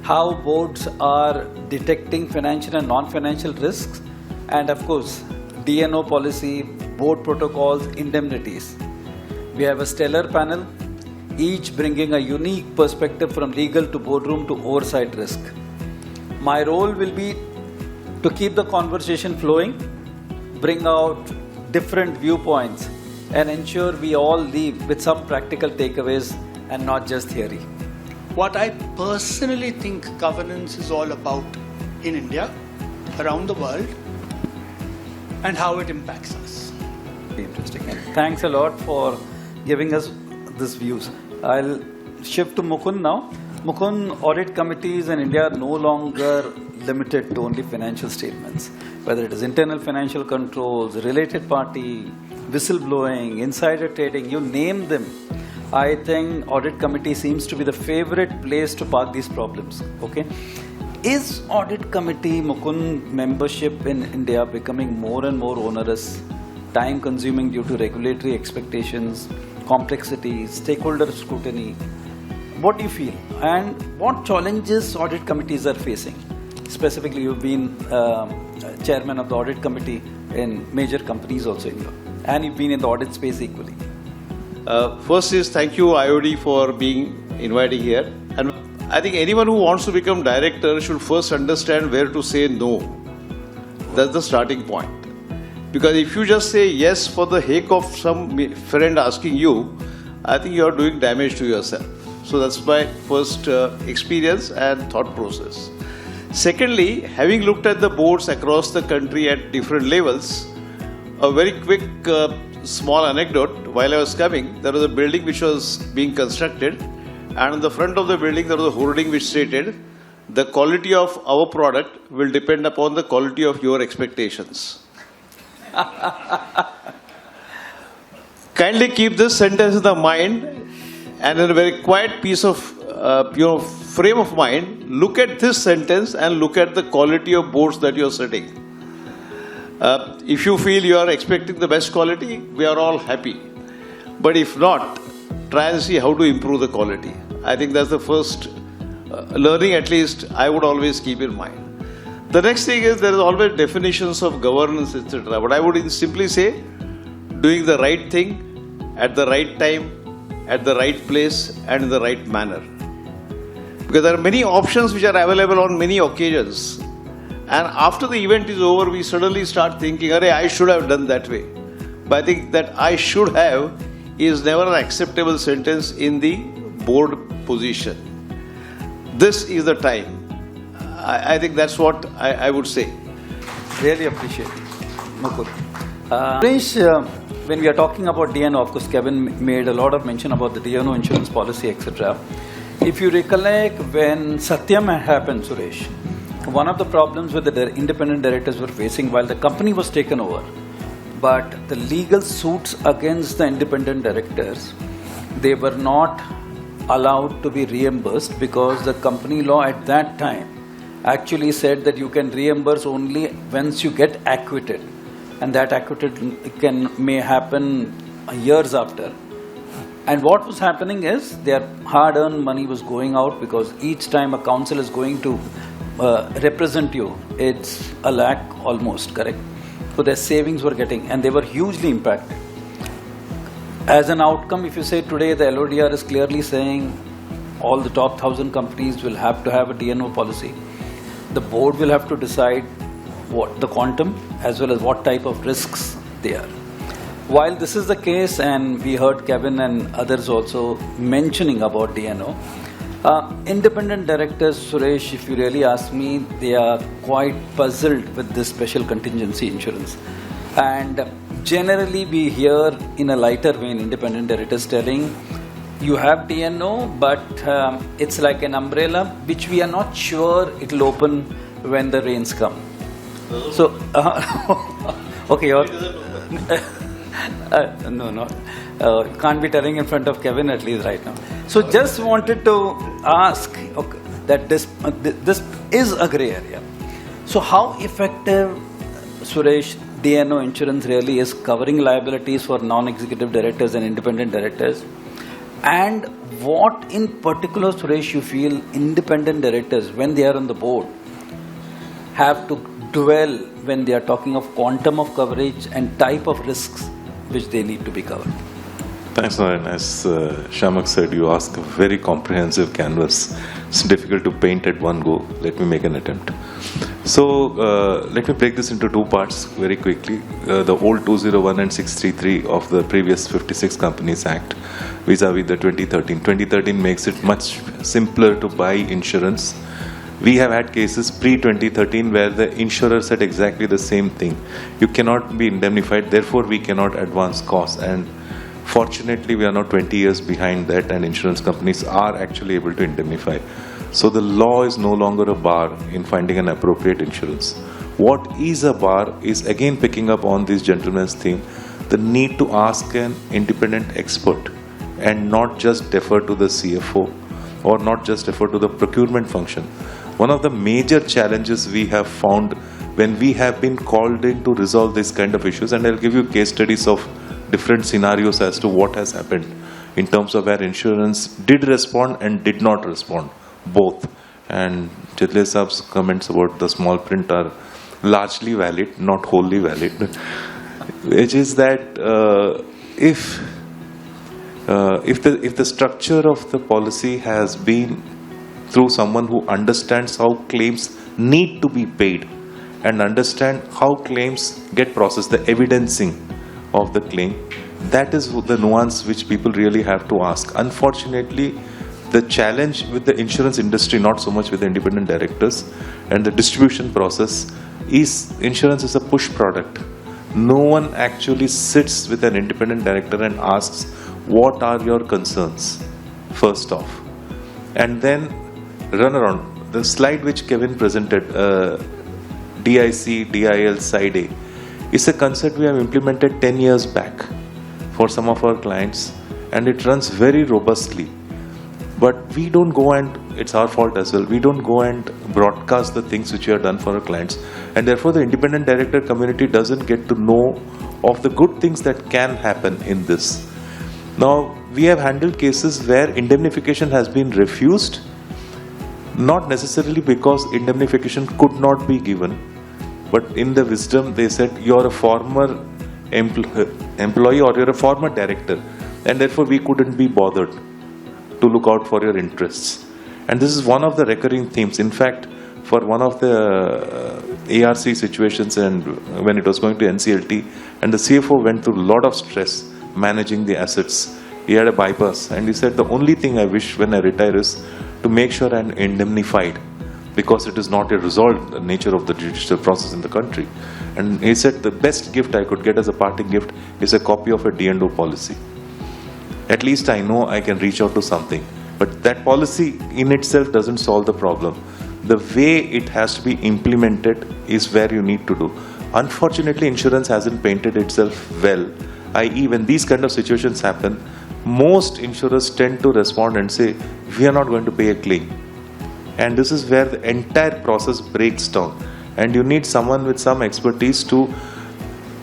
how boards are detecting financial and non-financial risks, and of course, DNO policy, board protocols, indemnities. We have a stellar panel, each bringing a unique perspective from legal to boardroom to oversight risk. My role will be to keep the conversation flowing, bring out different viewpoints, and ensure we all leave with some practical takeaways and not just theory. What I personally think governance is all about in India, around the world, and how it impacts us. Interesting. And thanks a lot for giving us these views. I'll shift to Mukund now. Mukund, audit committees in India are no longer limited to only financial statements. Whether it is internal financial controls, related party, whistleblowing, insider trading, you name them. I think audit committee seems to be the favorite place to park these problems. Okay. Is audit committee, Mukund, membership in India becoming more and more onerous, time consuming due to regulatory expectations, complexity, stakeholder scrutiny? What do you feel? And what challenges audit committees are facing? Specifically, you've been chairman of the audit committee in major companies also in Europe, and you've been in the audit space equally. First is thank you IOD for being invited here. And I think anyone who wants to become director should first understand where to say no. That's the starting point. Because if you just say yes for the sake of some friend asking you, I think you are doing damage to yourself. So that's my first experience and thought process. Secondly, having looked at the boards across the country at different levels, a very quick small anecdote. While I was coming, there was a building which was being constructed, and on the front of the building there was a hoarding which stated, "The quality of our product will depend upon the quality of your expectations." Kindly keep this sentence in the mind, and in a very quiet piece of frame of mind, look at this sentence and look at the quality of boards that you are setting. If you feel you are expecting the best quality, we are all happy. But if not, try and see how to improve the quality. I think that's the first learning, at least I would always keep in mind. The next thing is there is always definitions of governance, etc. But I would simply say doing the right thing at the right time, at the right place, and in the right manner. Because there are many options which are available on many occasions. And after the event is over, we suddenly start thinking, I should have done that way. But I think that I should have is never an acceptable sentence in the board position. This is the time. I think that's what I would say. Really appreciate it. Mukund. Suresh, when we are talking about DNO, of course, Kevin made a lot of mention about the DNO insurance policy, etc. If you recollect when Satyam happened, Suresh, one of the problems with the independent directors were facing while the company was taken over, but the legal suits against the independent directors, they were not allowed to be reimbursed because the company law at that time actually said that you can reimburse only once you get acquitted, and that acquitted may happen years after. And what was happening is their hard-earned money was going out, because each time a counsel is going to represent you, it's $1 lakh almost, correct? So their savings were getting, and they were hugely impacted. As an outcome, if you say today the LODR is clearly saying all the top 1,000 companies will have to have a DNO policy, the board will have to decide what the quantum as well as what type of risks they are. While this is the case, and we heard Kevin and others also mentioning about DNO, independent directors, Suresh, if you really ask me, they are quite puzzled with this special contingency insurance. And generally we hear in a lighter vein independent directors telling, you have DNO, but it's like an umbrella which we are not sure it will open when the rains come. So, okay, no. Can't be telling in front of Kevin at least right now. So just wanted to ask, okay, that this is a grey area. So how effective, Suresh, DNO insurance really is covering liabilities for non-executive directors and independent directors? And what in particular, Suresh, you feel independent directors, when they are on the board, have to dwell when they are talking of quantum of coverage and type of risks which they need to be covered? Thanks, Narayan. As Shamak said, you ask a very comprehensive canvas. It's difficult to paint at one go. Let me make an attempt. So, let me break this into two parts very quickly. The old 201 and 633 of the previous 56 Companies Act vis-a-vis the 2013. 2013 makes it much simpler to buy insurance. We have had cases pre-2013 where the insurer said exactly the same thing. You cannot be indemnified, therefore we cannot advance costs. And fortunately, we are now 20 years behind that, and insurance companies are actually able to indemnify. So the law is no longer a bar in finding an appropriate insurance. What is a bar is, again picking up on this gentleman's theme, the need to ask an independent expert and not just defer to the CFO or not just defer to the procurement function. One of the major challenges we have found when we have been called in to resolve this kind of issues, and I'll give you case studies of different scenarios as to what has happened in terms of where insurance did respond and did not respond, both. And Chitle Saab's comments about the small print are largely valid, not wholly valid, which is that if the structure of the policy has been through someone who understands how claims need to be paid and understand how claims get processed, the evidencing of the claim, that is the nuance which people really have to ask. Unfortunately, the challenge with the insurance industry, not so much with the independent directors and the distribution process, is insurance is a push product. No one actually sits with an independent director and asks, what are your concerns, first off, and then run around. The slide which Kevin presented, DIC, DIL, Side A, is a concept we have implemented 10 years back for some of our clients, and it runs very robustly. But we don't go and, it's our fault as well, we don't go and broadcast the things which we have done for our clients, and therefore the independent director community doesn't get to know of the good things that can happen in this. Now, we have handled cases where indemnification has been refused, not necessarily because indemnification could not be given, but in the wisdom they said, you're a former employee or you're a former director, and therefore we couldn't be bothered to look out for your interests. And this is one of the recurring themes. In fact, for one of the ARC situations, and when it was going to NCLT, and the CFO went through a lot of stress managing the assets. He had a bypass, and he said, the only thing I wish when I retire is to make sure I'm indemnified, because it is not a resolved nature of the judicial process in the country. And he said, the best gift I could get as a parting gift is a copy of a D&O policy. At least I know I can reach out to something. But that policy in itself doesn't solve the problem. The way it has to be implemented is where you need to do. Unfortunately, insurance hasn't painted itself well, i.e. when these kind of situations happen, most insurers tend to respond and say, we are not going to pay a claim. And this is where the entire process breaks down. And you need someone with some expertise to,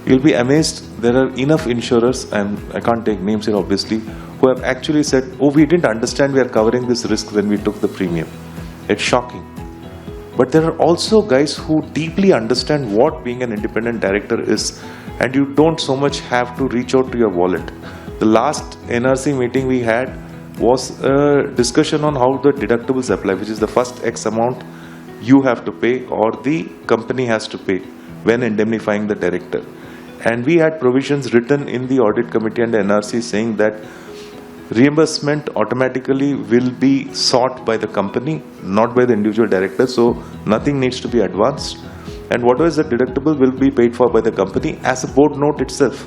you'll be amazed, there are enough insurers, and I can't take names here obviously, who have actually said, oh, we didn't understand we are covering this risk when we took the premium. It's shocking. But there are also guys who deeply understand what being an independent director is, and you don't so much have to reach out to your wallet. The last NRC meeting we had was a discussion on how the deductibles apply, which is the first X amount you have to pay or the company has to pay when indemnifying the director. And we had provisions written in the audit committee and the NRC saying that reimbursement automatically will be sought by the company, not by the individual director, so nothing needs to be advanced. And whatever is the deductible will be paid for by the company as a board note itself.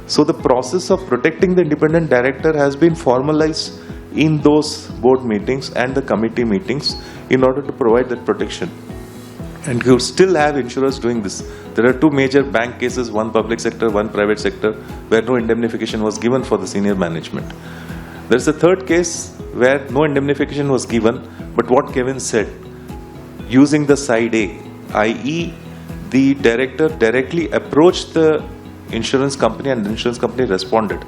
So the process of protecting the independent director has been formalized in those board meetings and the committee meetings in order to provide that protection. And you still have insurers doing this. There are two major bank cases, one public sector, one private sector, where no indemnification was given for the senior management. There is a third case where no indemnification was given, but what Kevin said, using the side A, i.e. the director directly approached the insurance company and the insurance company responded.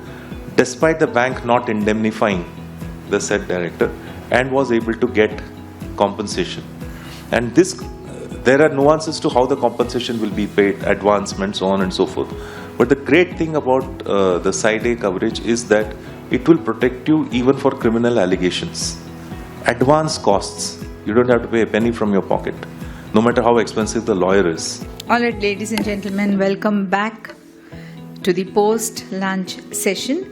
despite the bank not indemnifying the said director, and was able to get compensation. And this, there are nuances to how the compensation will be paid, advancement, so on and so forth. But the great thing about the Side A coverage is that it will protect you even for criminal allegations. Advance costs, you don't have to pay a penny from your pocket, no matter how expensive the lawyer is. All right, ladies and gentlemen, welcome back to the post-lunch session,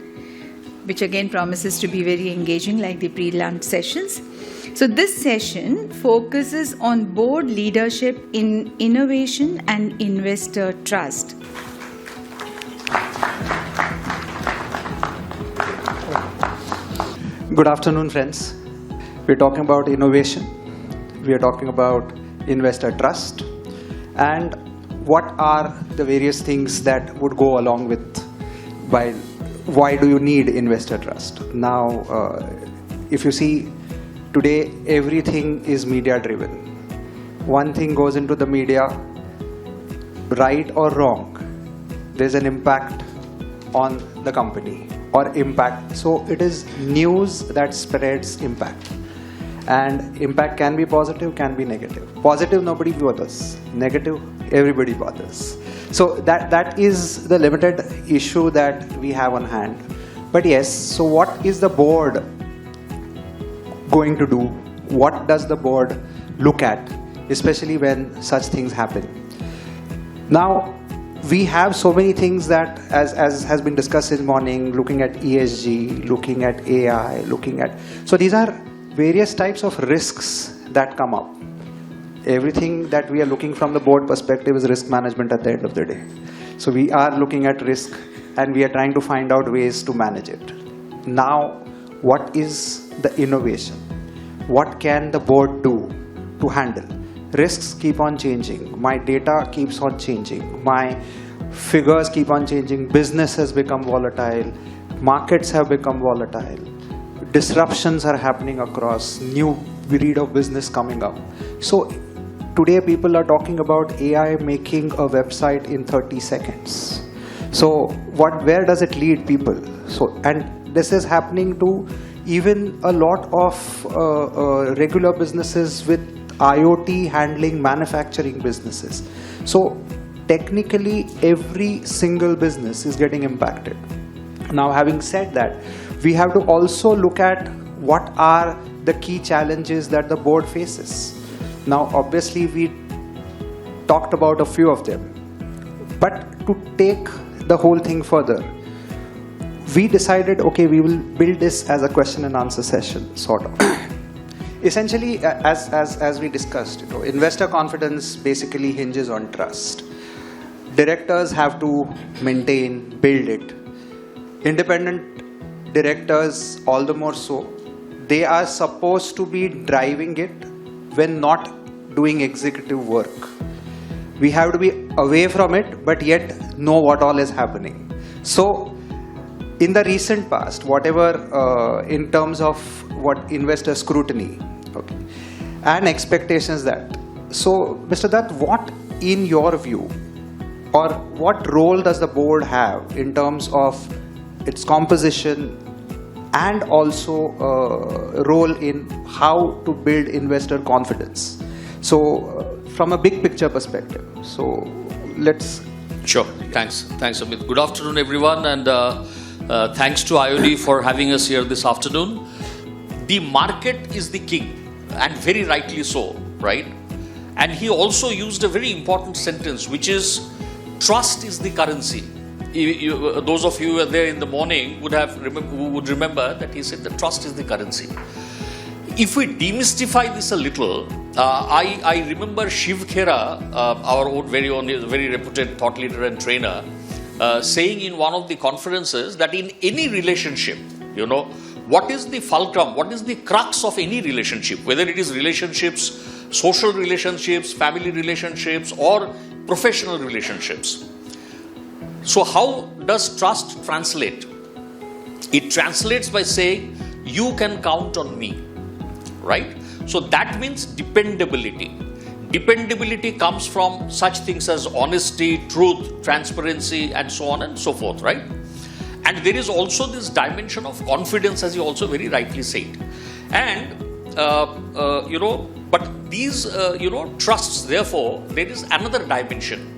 which again promises to be very engaging like the pre-lunch sessions. So this session focuses on board leadership in innovation and investor trust. Good afternoon, friends. We're talking about innovation. We are talking about investor trust. And what are the various things that would go along with why do you need investor trust? Now, if you see, today everything is media driven. One thing goes into the media, right or wrong, there's an impact on the company or impact. So it is news that spreads impact. And impact can be positive, can be negative. Positive, nobody bothers. Negative, everybody bothers. So that is the limited issue that we have on hand. But yes, so what is the board going to do? What does the board look at, especially when such things happen? Now, we have so many things that, as has been discussed this morning, looking at ESG, looking at AI, so these are various types of risks that come up. Everything that we are looking from the board perspective is risk management at the end of the day. So we are looking at risk and we are trying to find out ways to manage it. Now, what is the innovation? What can the board do to handle? Risks keep on changing. My data keeps on changing. My figures keep on changing. Business has become volatile. Markets have become volatile. Disruptions are happening across, new breed of business coming up. So today people are talking about AI making a website in 30 seconds. So where does it lead people? So, and this is happening to even a lot of regular businesses with IoT handling manufacturing businesses. So technically every single business is getting impacted. Now, having said that, we have to also look at what are the key challenges that the board faces. Now, obviously, we talked about a few of them. But to take the whole thing further, we decided, okay, we will build this as a question and answer session, sort of. Essentially, as we discussed, investor confidence basically hinges on trust. Directors have to maintain, build it. Independent directors, all the more so, they are supposed to be driving it when not doing executive work. We have to be away from it, but yet know what all is happening. So, in the recent past, whatever in terms of what investor scrutiny, okay, and expectations that. So, Mr. Dutt, what in your view, or what role does the board have in terms of its composition and also role in how to build investor confidence? So, from a big picture perspective. So, let's. Sure. Thanks, Amit. Good afternoon, everyone, and thanks to IOD for having us here this afternoon. The market is the king, and very rightly so, right? And he also used a very important sentence, which is, trust is the currency. Those of you who were there in the morning would remember that he said that trust is the currency. If we demystify this a little, I remember Shiv Khera, our own very reputed thought leader and trainer, saying in one of the conferences that in any relationship, what is the fulcrum, what is the crux of any relationship, whether it is relationships, social relationships, family relationships, or professional relationships. So how does trust translate? It translates by saying, you can count on me, right? So that means dependability. Dependability comes from such things as honesty, truth, transparency, and so on and so forth, right? And there is also this dimension of confidence, as you also very rightly said. And, but these, trusts, therefore, there is another dimension.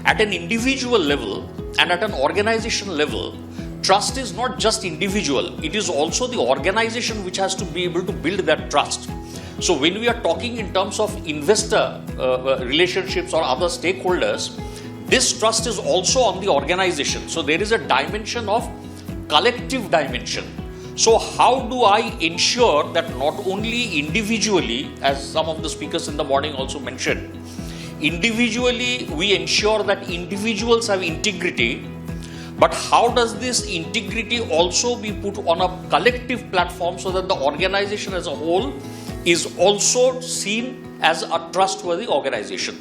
At an individual level and at an organization level, trust is not just individual, it is also the organization which has to be able to build that trust. So when we are talking in terms of investor relationships or other stakeholders, this trust is also on the organization. So there is a dimension of collective dimension. So how do I ensure that not only individually, as some of the speakers in the morning also mentioned, individually we ensure that individuals have integrity, but how does this integrity also be put on a collective platform so that the organization as a whole is also seen as a trustworthy organization?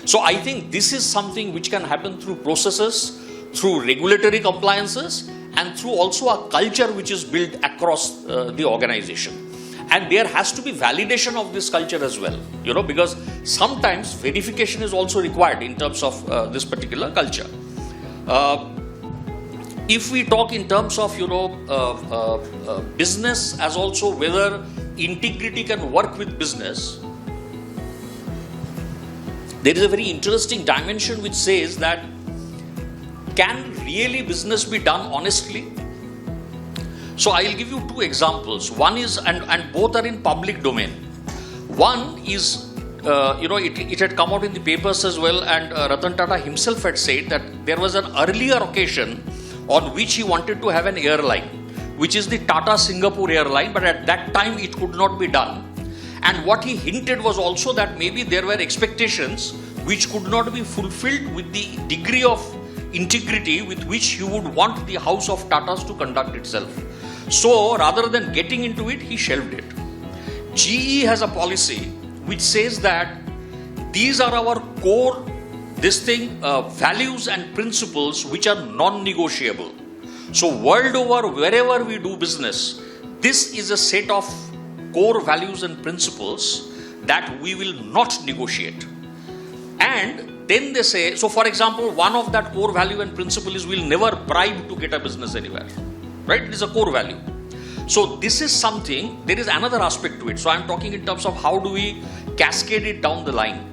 So I think this is something which can happen through processes, through regulatory compliances, and through also a culture which is built across the organization. And there has to be validation of this culture as well, because sometimes verification is also required in terms of this particular culture. If we talk in terms of, business as also whether integrity can work with business, there is a very interesting dimension which says that can really business be done honestly? So I'll give you two examples. One is, and both are in public domain. One is, it had come out in the papers as well, and Ratan Tata himself had said that there was an earlier occasion on which he wanted to have an airline, which is the Tata Singapore airline, but at that time it could not be done. And what he hinted was also that maybe there were expectations which could not be fulfilled with the degree of integrity with which he would want the house of Tatas to conduct itself. So rather than getting into it, he shelved it. GE has a policy which says that these are our core values and principles which are non-negotiable. So world over, wherever we do business, this is a set of core values and principles that we will not negotiate. And then they say, so for example, one of that core value and principle is we'll never bribe to get a business anywhere. Right? It is a core value. So this is something, there is another aspect to it. So I'm talking in terms of how do we cascade it down the line.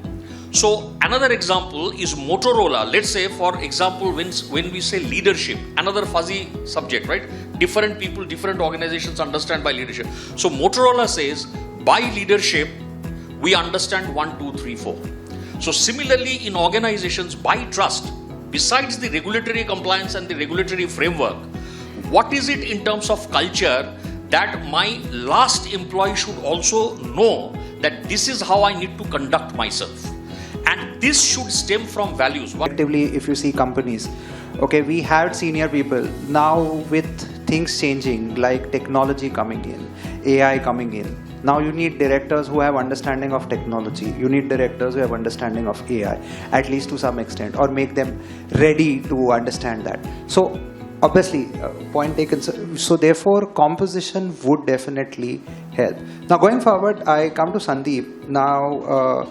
So another example is Motorola. Let's say, for example, when we say leadership, another fuzzy subject, right? Different people, different organizations understand by leadership. So Motorola says, by leadership, we understand 1, 2, 3, 4. So similarly, in organizations, by trust, besides the regulatory compliance and the regulatory framework, what is it in terms of culture that my last employee should also know that this is how I need to conduct myself? And this should stem from values. Effectively, if you see companies, okay, we had senior people. Now with things changing, like technology coming in, AI coming in, now you need directors who have understanding of technology. You need directors who have understanding of AI, at least to some extent, or make them ready to understand that. So obviously, point taken. So therefore, composition would definitely help. Now going forward, I come to Sandeep. Now,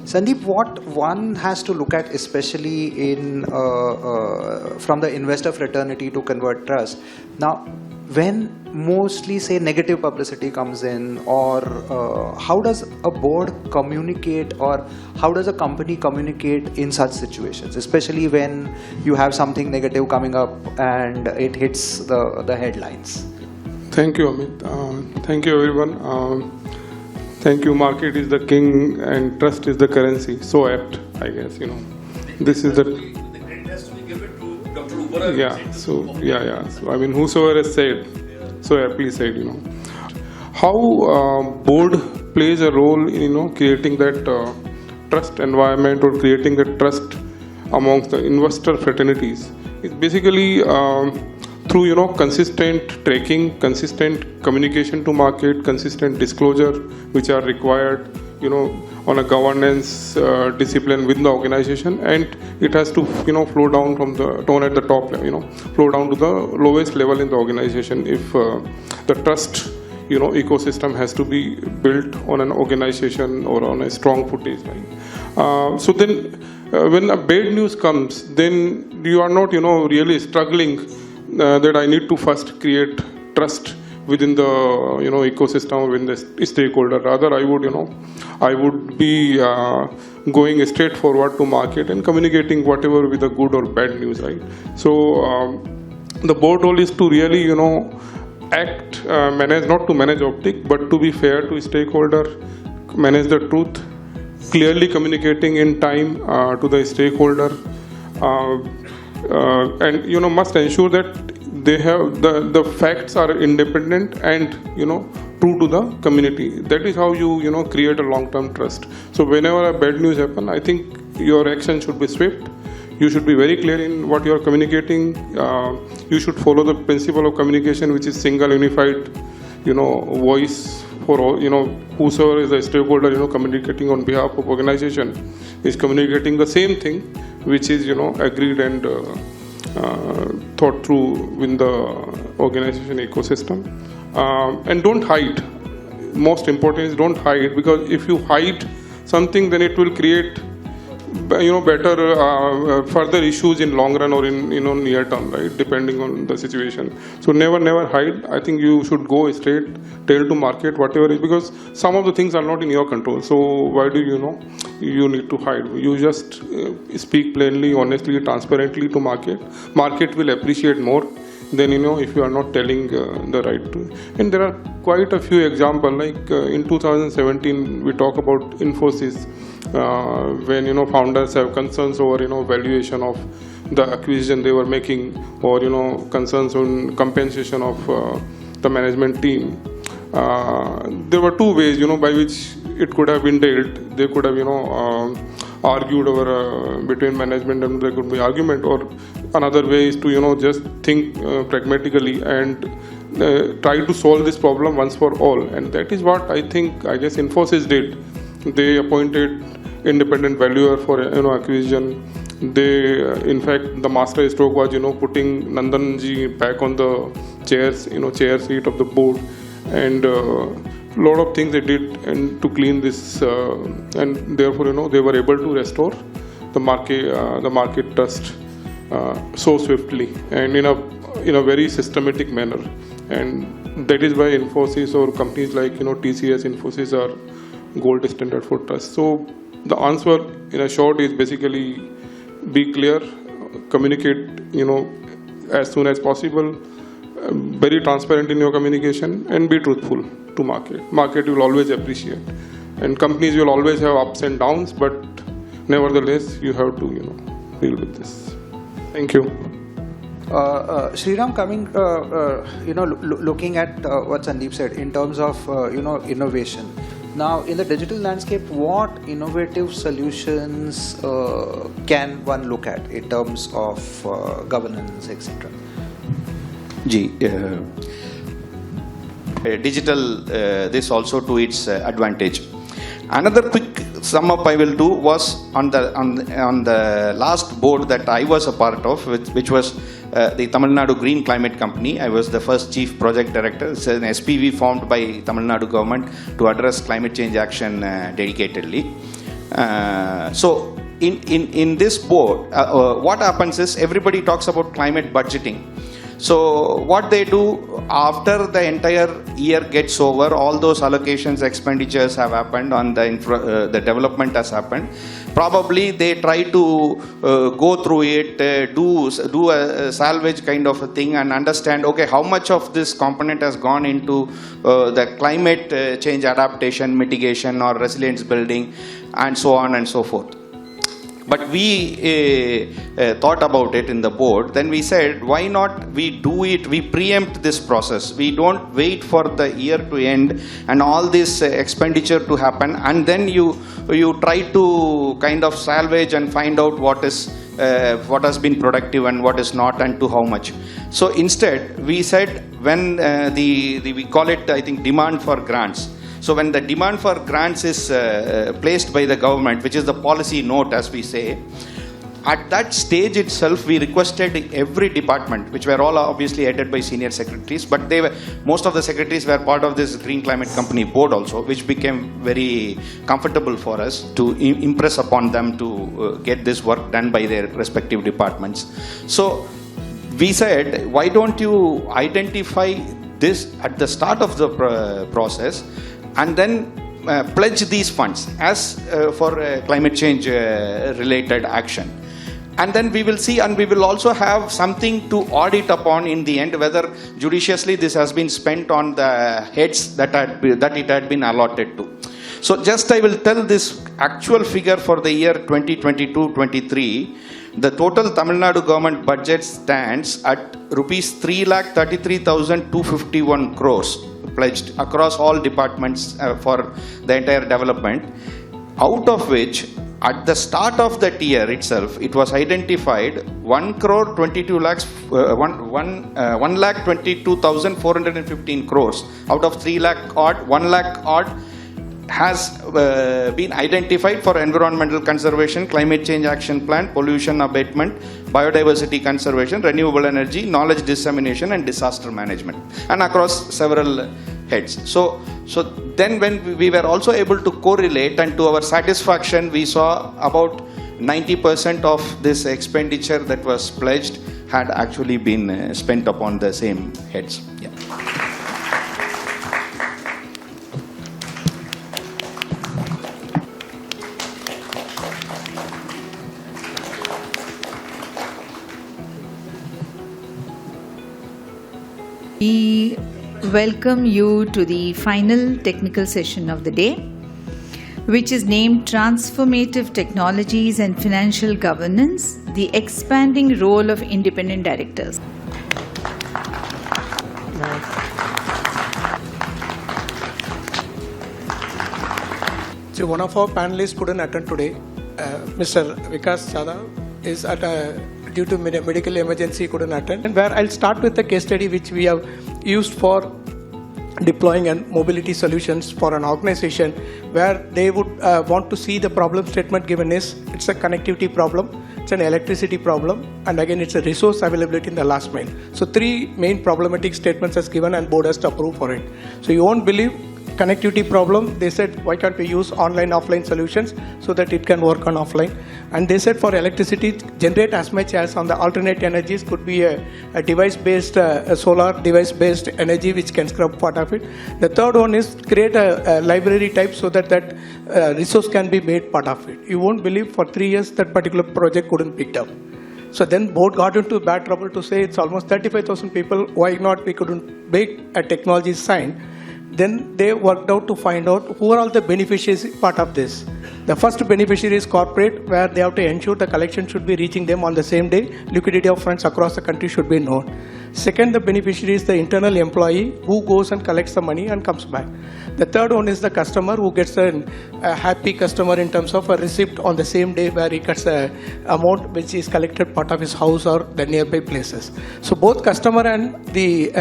Sandeep, what one has to look at, especially in from the investor fraternity to convert trust. Now, when mostly say negative publicity comes in, or how does a board communicate, or how does a company communicate in such situations, especially when you have something negative coming up and it hits the headlines? Thank you, Amit. Thank you, everyone. Thank you. Market is the king and trust is the currency. So apt, I guess. This is the credit has to be given to Dr. Ubera. Yeah. So I mean, whosoever has said, so aptly said. How board plays a role in creating that trust environment or creating the trust amongst the investor fraternities. It's basically through consistent tracking, consistent communication to market, consistent disclosure which are required on a governance discipline within the organization, and it has to flow down from the tone at the top level, flow down to the lowest level in the organization. If the trust ecosystem has to be built on an organization or on a strong footage, right? So then when a bad news comes, then you are not really struggling that I need to first create trust within the ecosystem, within the stakeholder. Rather, I would be going straight forward to market and communicating whatever with the good or bad news, right? So the board role is to really act, manage, not to manage optic, but to be fair to stakeholder, manage the truth, clearly communicating in time to the stakeholder, and must ensure that they have the facts are independent and true to the community. That is how you create a long-term trust. So whenever a bad news happen, I think your action should be swift. You should be very clear in what you are communicating. You should follow the principle of communication, which is single unified voice for all, whosoever is a stakeholder, communicating on behalf of organization is communicating the same thing, which is, agreed and thought through within the organization ecosystem. And don't hide. Most important is don't hide, because if you hide something, then it will create better further issues in long run or in near term, right, depending on the situation. So never hide. I think you should go straight, tail to market, whatever it is, because some of the things are not in your control. So why do you need to hide? You just speak plainly, honestly, transparently to market. Market will appreciate more than if you are not telling the right truth. And there are quite a few examples, like in 2017 we talk about Infosys, when founders have concerns over valuation of the acquisition they were making, or concerns on compensation of the management team. There were two ways by which it could have been dealt. They could have argued over between management, and there could be argument, or another way is to just think pragmatically and try to solve this problem once for all. And that is what I guess Infosys did. They appointed independent valuer for acquisition. They, in fact, the master stroke was putting Nandanji back on the chair seat of the board, and lot of things they did and to clean this, and therefore they were able to restore the market trust so swiftly and in a very systematic manner. And that is why Infosys or companies like TCS, Infosys are gold standard for trust. So the answer in a short is basically be clear, communicate as soon as possible, very transparent in your communication, and be truthful to market. Market will always appreciate, and companies will always have ups and downs, but nevertheless you have to deal with this. Thank you. Sriram, coming looking at what Sandeep said in terms of innovation. Now, in the digital landscape, what innovative solutions can one look at in terms of governance, etc.? Digital, this also to its advantage. Another quick sum up I will do was on the last board that I was a part of, which was the Tamil Nadu Green Climate Company. I was the first chief project director. It's an SPV formed by Tamil Nadu government to address climate change action dedicatedly. So in this board, what happens is everybody talks about climate budgeting. So what they do after the entire year gets over, all those allocations, expenditures have happened on the development has happened. Probably they try to go through it, do a salvage kind of a thing and understand, okay, how much of this component has gone into the climate change adaptation, mitigation or resilience building, and so on and so forth. But we thought about it in the board. Then we said, why not we do it, we preempt this process. We don't wait for the year to end and all this expenditure to happen, and then you try to kind of salvage and find out what has been productive and what is not and to how much. So instead, we said when we call it, I think, demand for grants. So when the demand for grants is placed by the government, which is the policy note as we say, at that stage itself we requested every department, which were all obviously headed by senior secretaries, but most of the secretaries were part of this Green Climate Company board also, which became very comfortable for us to impress upon them to get this work done by their respective departments. So we said, why don't you identify this at the start of the process and then pledge these funds as for climate change related action. And then we will see, and we will also have something to audit upon in the end, whether judiciously this has been spent on the heads that it had been allotted to. So just I will tell this actual figure for the year 2022-23. The total Tamil Nadu government budget stands at rupees 3,33,251 crores pledged across all departments for the entire development, out of which at the start of that year itself, it was identified 1,22,415 crores out of 3 lakh odd, 1 lakh odd has been identified for environmental conservation, climate change action plan, pollution abatement, biodiversity conservation, renewable energy, knowledge dissemination and disaster management, and across several heads. So then when we were also able to correlate, and to our satisfaction, we saw about 90% of this expenditure that was pledged had actually been spent upon the same heads. Yeah. We welcome you to the final technical session of the day, which is named Transformative Technologies and Financial Governance, the Expanding Role of Independent Directors. So one of our panelists couldn't attend today. Mr. Vikas Chada is due to medical emergency couldn't attend. And where I'll start with the case study which we have used for deploying and mobility solutions for an organization where they would want to see the problem statement given is it's a connectivity problem, it's an electricity problem, and again it's a resource availability in the last mile. So 3 main problematic statements as given and board has to approve for it. So you won't believe connectivity problem, they said why can't we use online offline solutions so that it can work on offline, and they said for electricity generate as much as on the alternate energies could be a device based solar device based energy which can scrub part of it. The third one is create a library type so that resource can be made part of it. You won't believe for 3 years that particular project couldn't picked up. So then board got into bad trouble to say it's almost 35,000 people, why not we couldn't make a technology sign. Then they worked out to find out who are all the beneficiaries part of this. The first beneficiary is corporate, where they have to ensure the collection should be reaching them on the same day. Liquidity of funds across the country should be known. Second, the beneficiary is the internal employee who goes and collects the money and comes back. The third one is the customer who gets a happy customer in terms of a receipt on the same day where he gets a amount which is collected part of his house or the nearby places. So both customer and the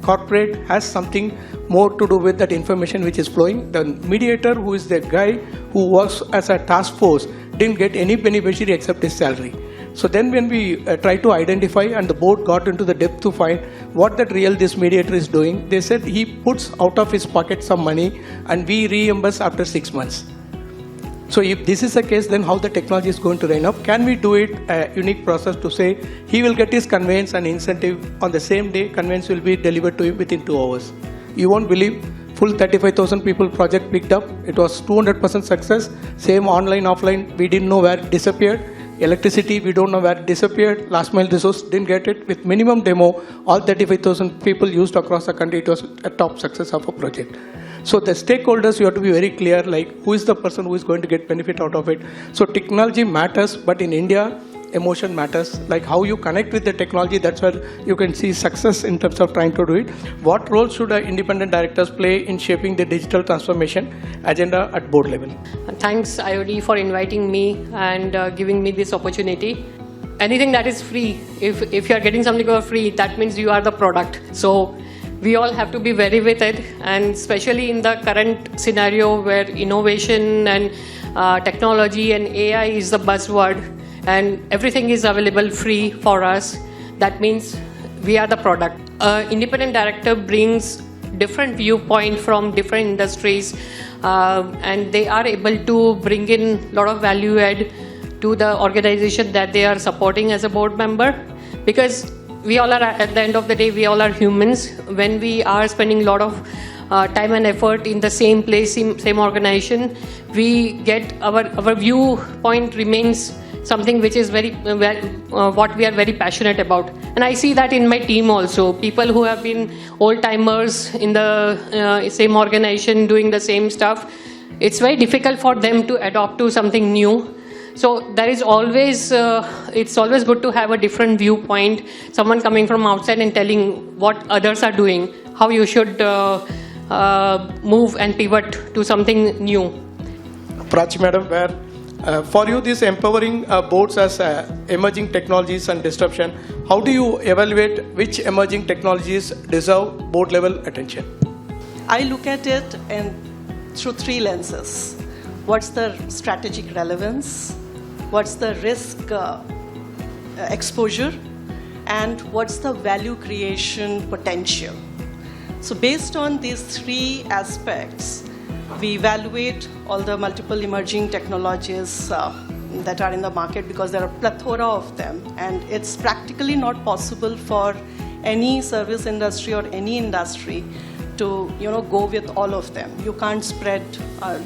corporate has something more to do with that information which is flowing. The mediator, who is the guy who works as a task force, didn't get any beneficiary except his salary. So then when we try to identify, and the board got into the depth to find what that this mediator is doing, they said he puts out of his pocket some money and we reimburse after 6 months. So if this is the case, then how the technology is going to run up? Can we do it a unique process to say he will get his conveyance and incentive on the same day, conveyance will be delivered to him within 2 hours. You won't believe, full 35,000 people project picked up. It was 200% success. Same online, offline, we didn't know where it disappeared. Electricity, we don't know where it disappeared. Last mile resource, didn't get it. With minimum demo, all 35,000 people used across the country. It was a top success of a project. So the stakeholders, you have to be very clear, like who is the person who is going to get benefit out of it. So technology matters, but in India, emotion matters, like how you connect with the technology. That's where you can see success in terms of trying to do it. What role should independent directors play in shaping the digital transformation agenda at board level? Thanks IOD for inviting me and giving me this opportunity. Anything that is free, if you are getting something for free, that means you are the product. So we all have to be very with it, and especially in the current scenario where innovation and technology and AI is the buzzword, and everything is available free for us. That means we are the product. Independent director brings different viewpoint from different industries, and they are able to bring in a lot of value add to the organization that they are supporting as a board member. Because we all are, at the end of the day, we all are humans. When we are spending a lot of time and effort in the same place, same organization, we get our viewpoint remains something which is very what we are very passionate about. And I see that in my team also. People who have been old timers in the same organization doing the same stuff, it's very difficult for them to adopt to something new. So there is always, it's always good to have a different viewpoint, someone coming from outside and telling what others are doing, how you should move and pivot to something new. Prachi Madam, where for you this empowering boards as emerging technologies and disruption, how do you evaluate which emerging technologies deserve board level attention? I look at it through three lenses. What's the strategic relevance? What's the risk exposure? And what's the value creation potential? So based on these three aspects, we evaluate all the multiple emerging technologies that are in the market, because there are a plethora of them, and it's practically not possible for any service industry or any industry to go with all of them. You can't spread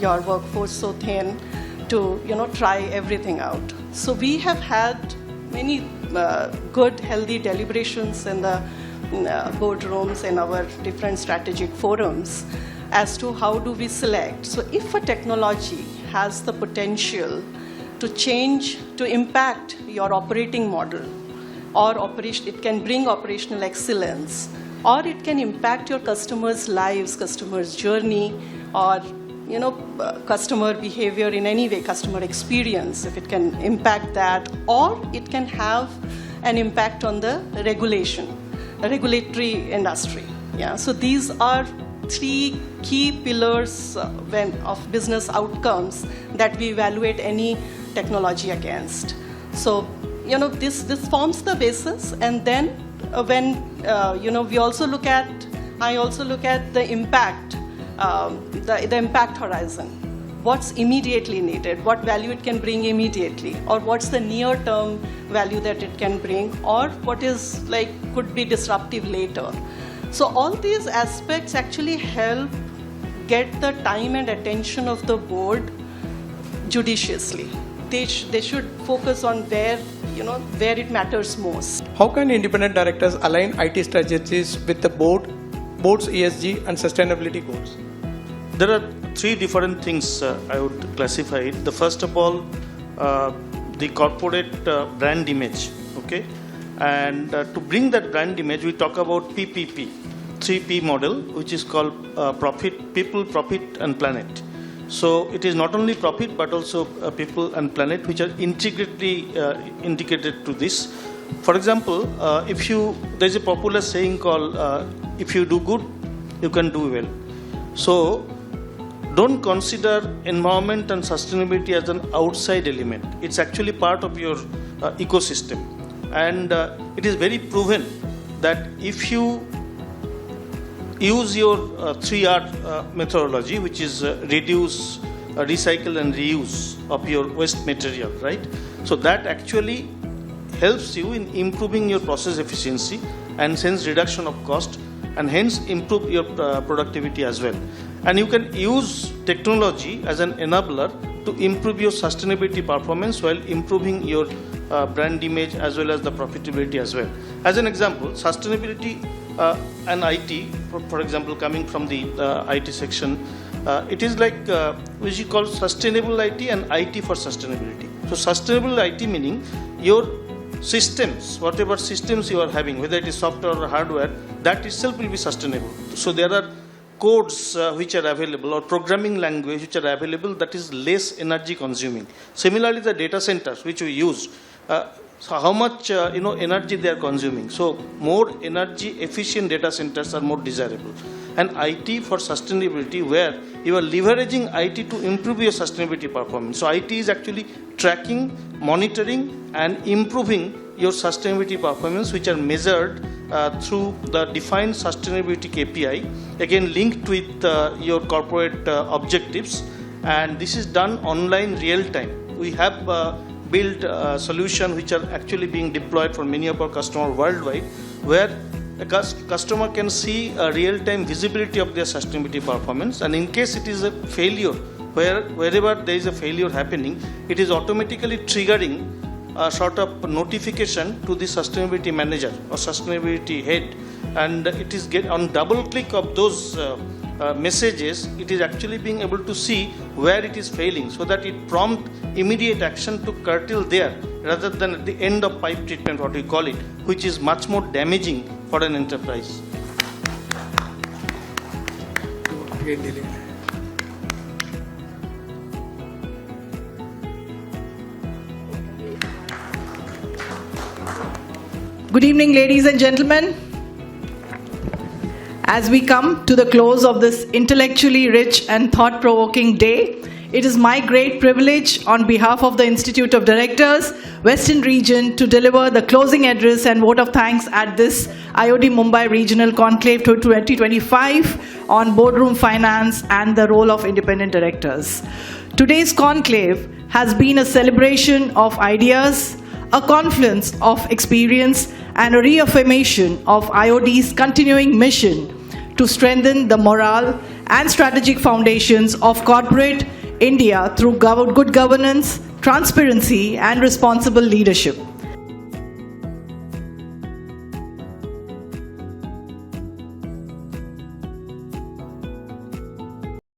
your workforce so thin to try everything out. So we have had many good, healthy deliberations in the boardrooms and our different strategic forums as to how do we select. So if a technology has the potential to change, to impact your operating model, or it can bring operational excellence, or it can impact your customers' lives, customers' journey, or customer behavior in any way, customer experience, if it can impact that, or it can have an impact on the regulatory industry. Yeah, so these are three key pillars of business outcomes that we evaluate any technology against. So this forms the basis, and then when we also look at, I also look at the impact, the impact horizon. What's immediately needed, what value it can bring immediately, or what's the near-term value that it can bring, or what is could be disruptive later. So all these aspects actually help get the time and attention of the board judiciously. They should focus on where it matters most. How can independent directors align IT strategies with the board's ESG and sustainability goals? There are three different things I would classify it. The first of all, the corporate brand image, okay? And to bring that brand image, we talk about PPP, 3P model, which is called profit, people, profit, and planet. So it is not only profit, but also people and planet, which are intricately indicated to this. For example, there's a popular saying called, if you do good, you can do well. So don't consider environment and sustainability as an outside element. It's actually part of your ecosystem. And it is very proven that if you use your 3R methodology, which is reduce, recycle and reuse of your waste material, right? So that actually helps you in improving your process efficiency and hence reduction of cost, and hence improve your productivity as well. And you can use technology as an enabler to improve your sustainability performance while improving your brand image as well as the profitability as well. As an example, sustainability and IT, for example, coming from the IT section, it is like which you call sustainable IT and IT for sustainability. So sustainable IT meaning your systems, whatever systems you are having, whether it is software or hardware, that itself will be sustainable. So there are codes which are available, or programming language which are available, that is less energy consuming. Similarly, the data centers which we use, so how much energy they are consuming. So more energy efficient data centers are more desirable. And IT for sustainability, where you are leveraging IT to improve your sustainability performance. So IT is actually tracking, monitoring and improving your sustainability performance, which are measured through the defined sustainability KPI, again linked with your corporate objectives, and this is done online real time. We have build solutions which are actually being deployed for many of our customers worldwide, where a customer can see a real-time visibility of their sustainability performance, and in case it is a failure, wherever there is a failure happening, it is automatically triggering a sort of notification to the sustainability manager or sustainability head, and it is on double click of those messages, it is actually being able to see where it is failing, so that it prompt immediate action to curtail there rather than at the end of pipe treatment, what we call it, which is much more damaging for an enterprise. Good evening, ladies and gentlemen. As we come to the close of this intellectually rich and thought-provoking day, it is my great privilege on behalf of the Institute of Directors, Western Region, to deliver the closing address and vote of thanks at this IOD Mumbai Regional Conclave 2025 on boardroom finance and the role of independent directors. Today's conclave has been a celebration of ideas, a confluence of experience, and a reaffirmation of IOD's continuing mission to strengthen the morale and strategic foundations of corporate India through good governance, transparency, and responsible leadership.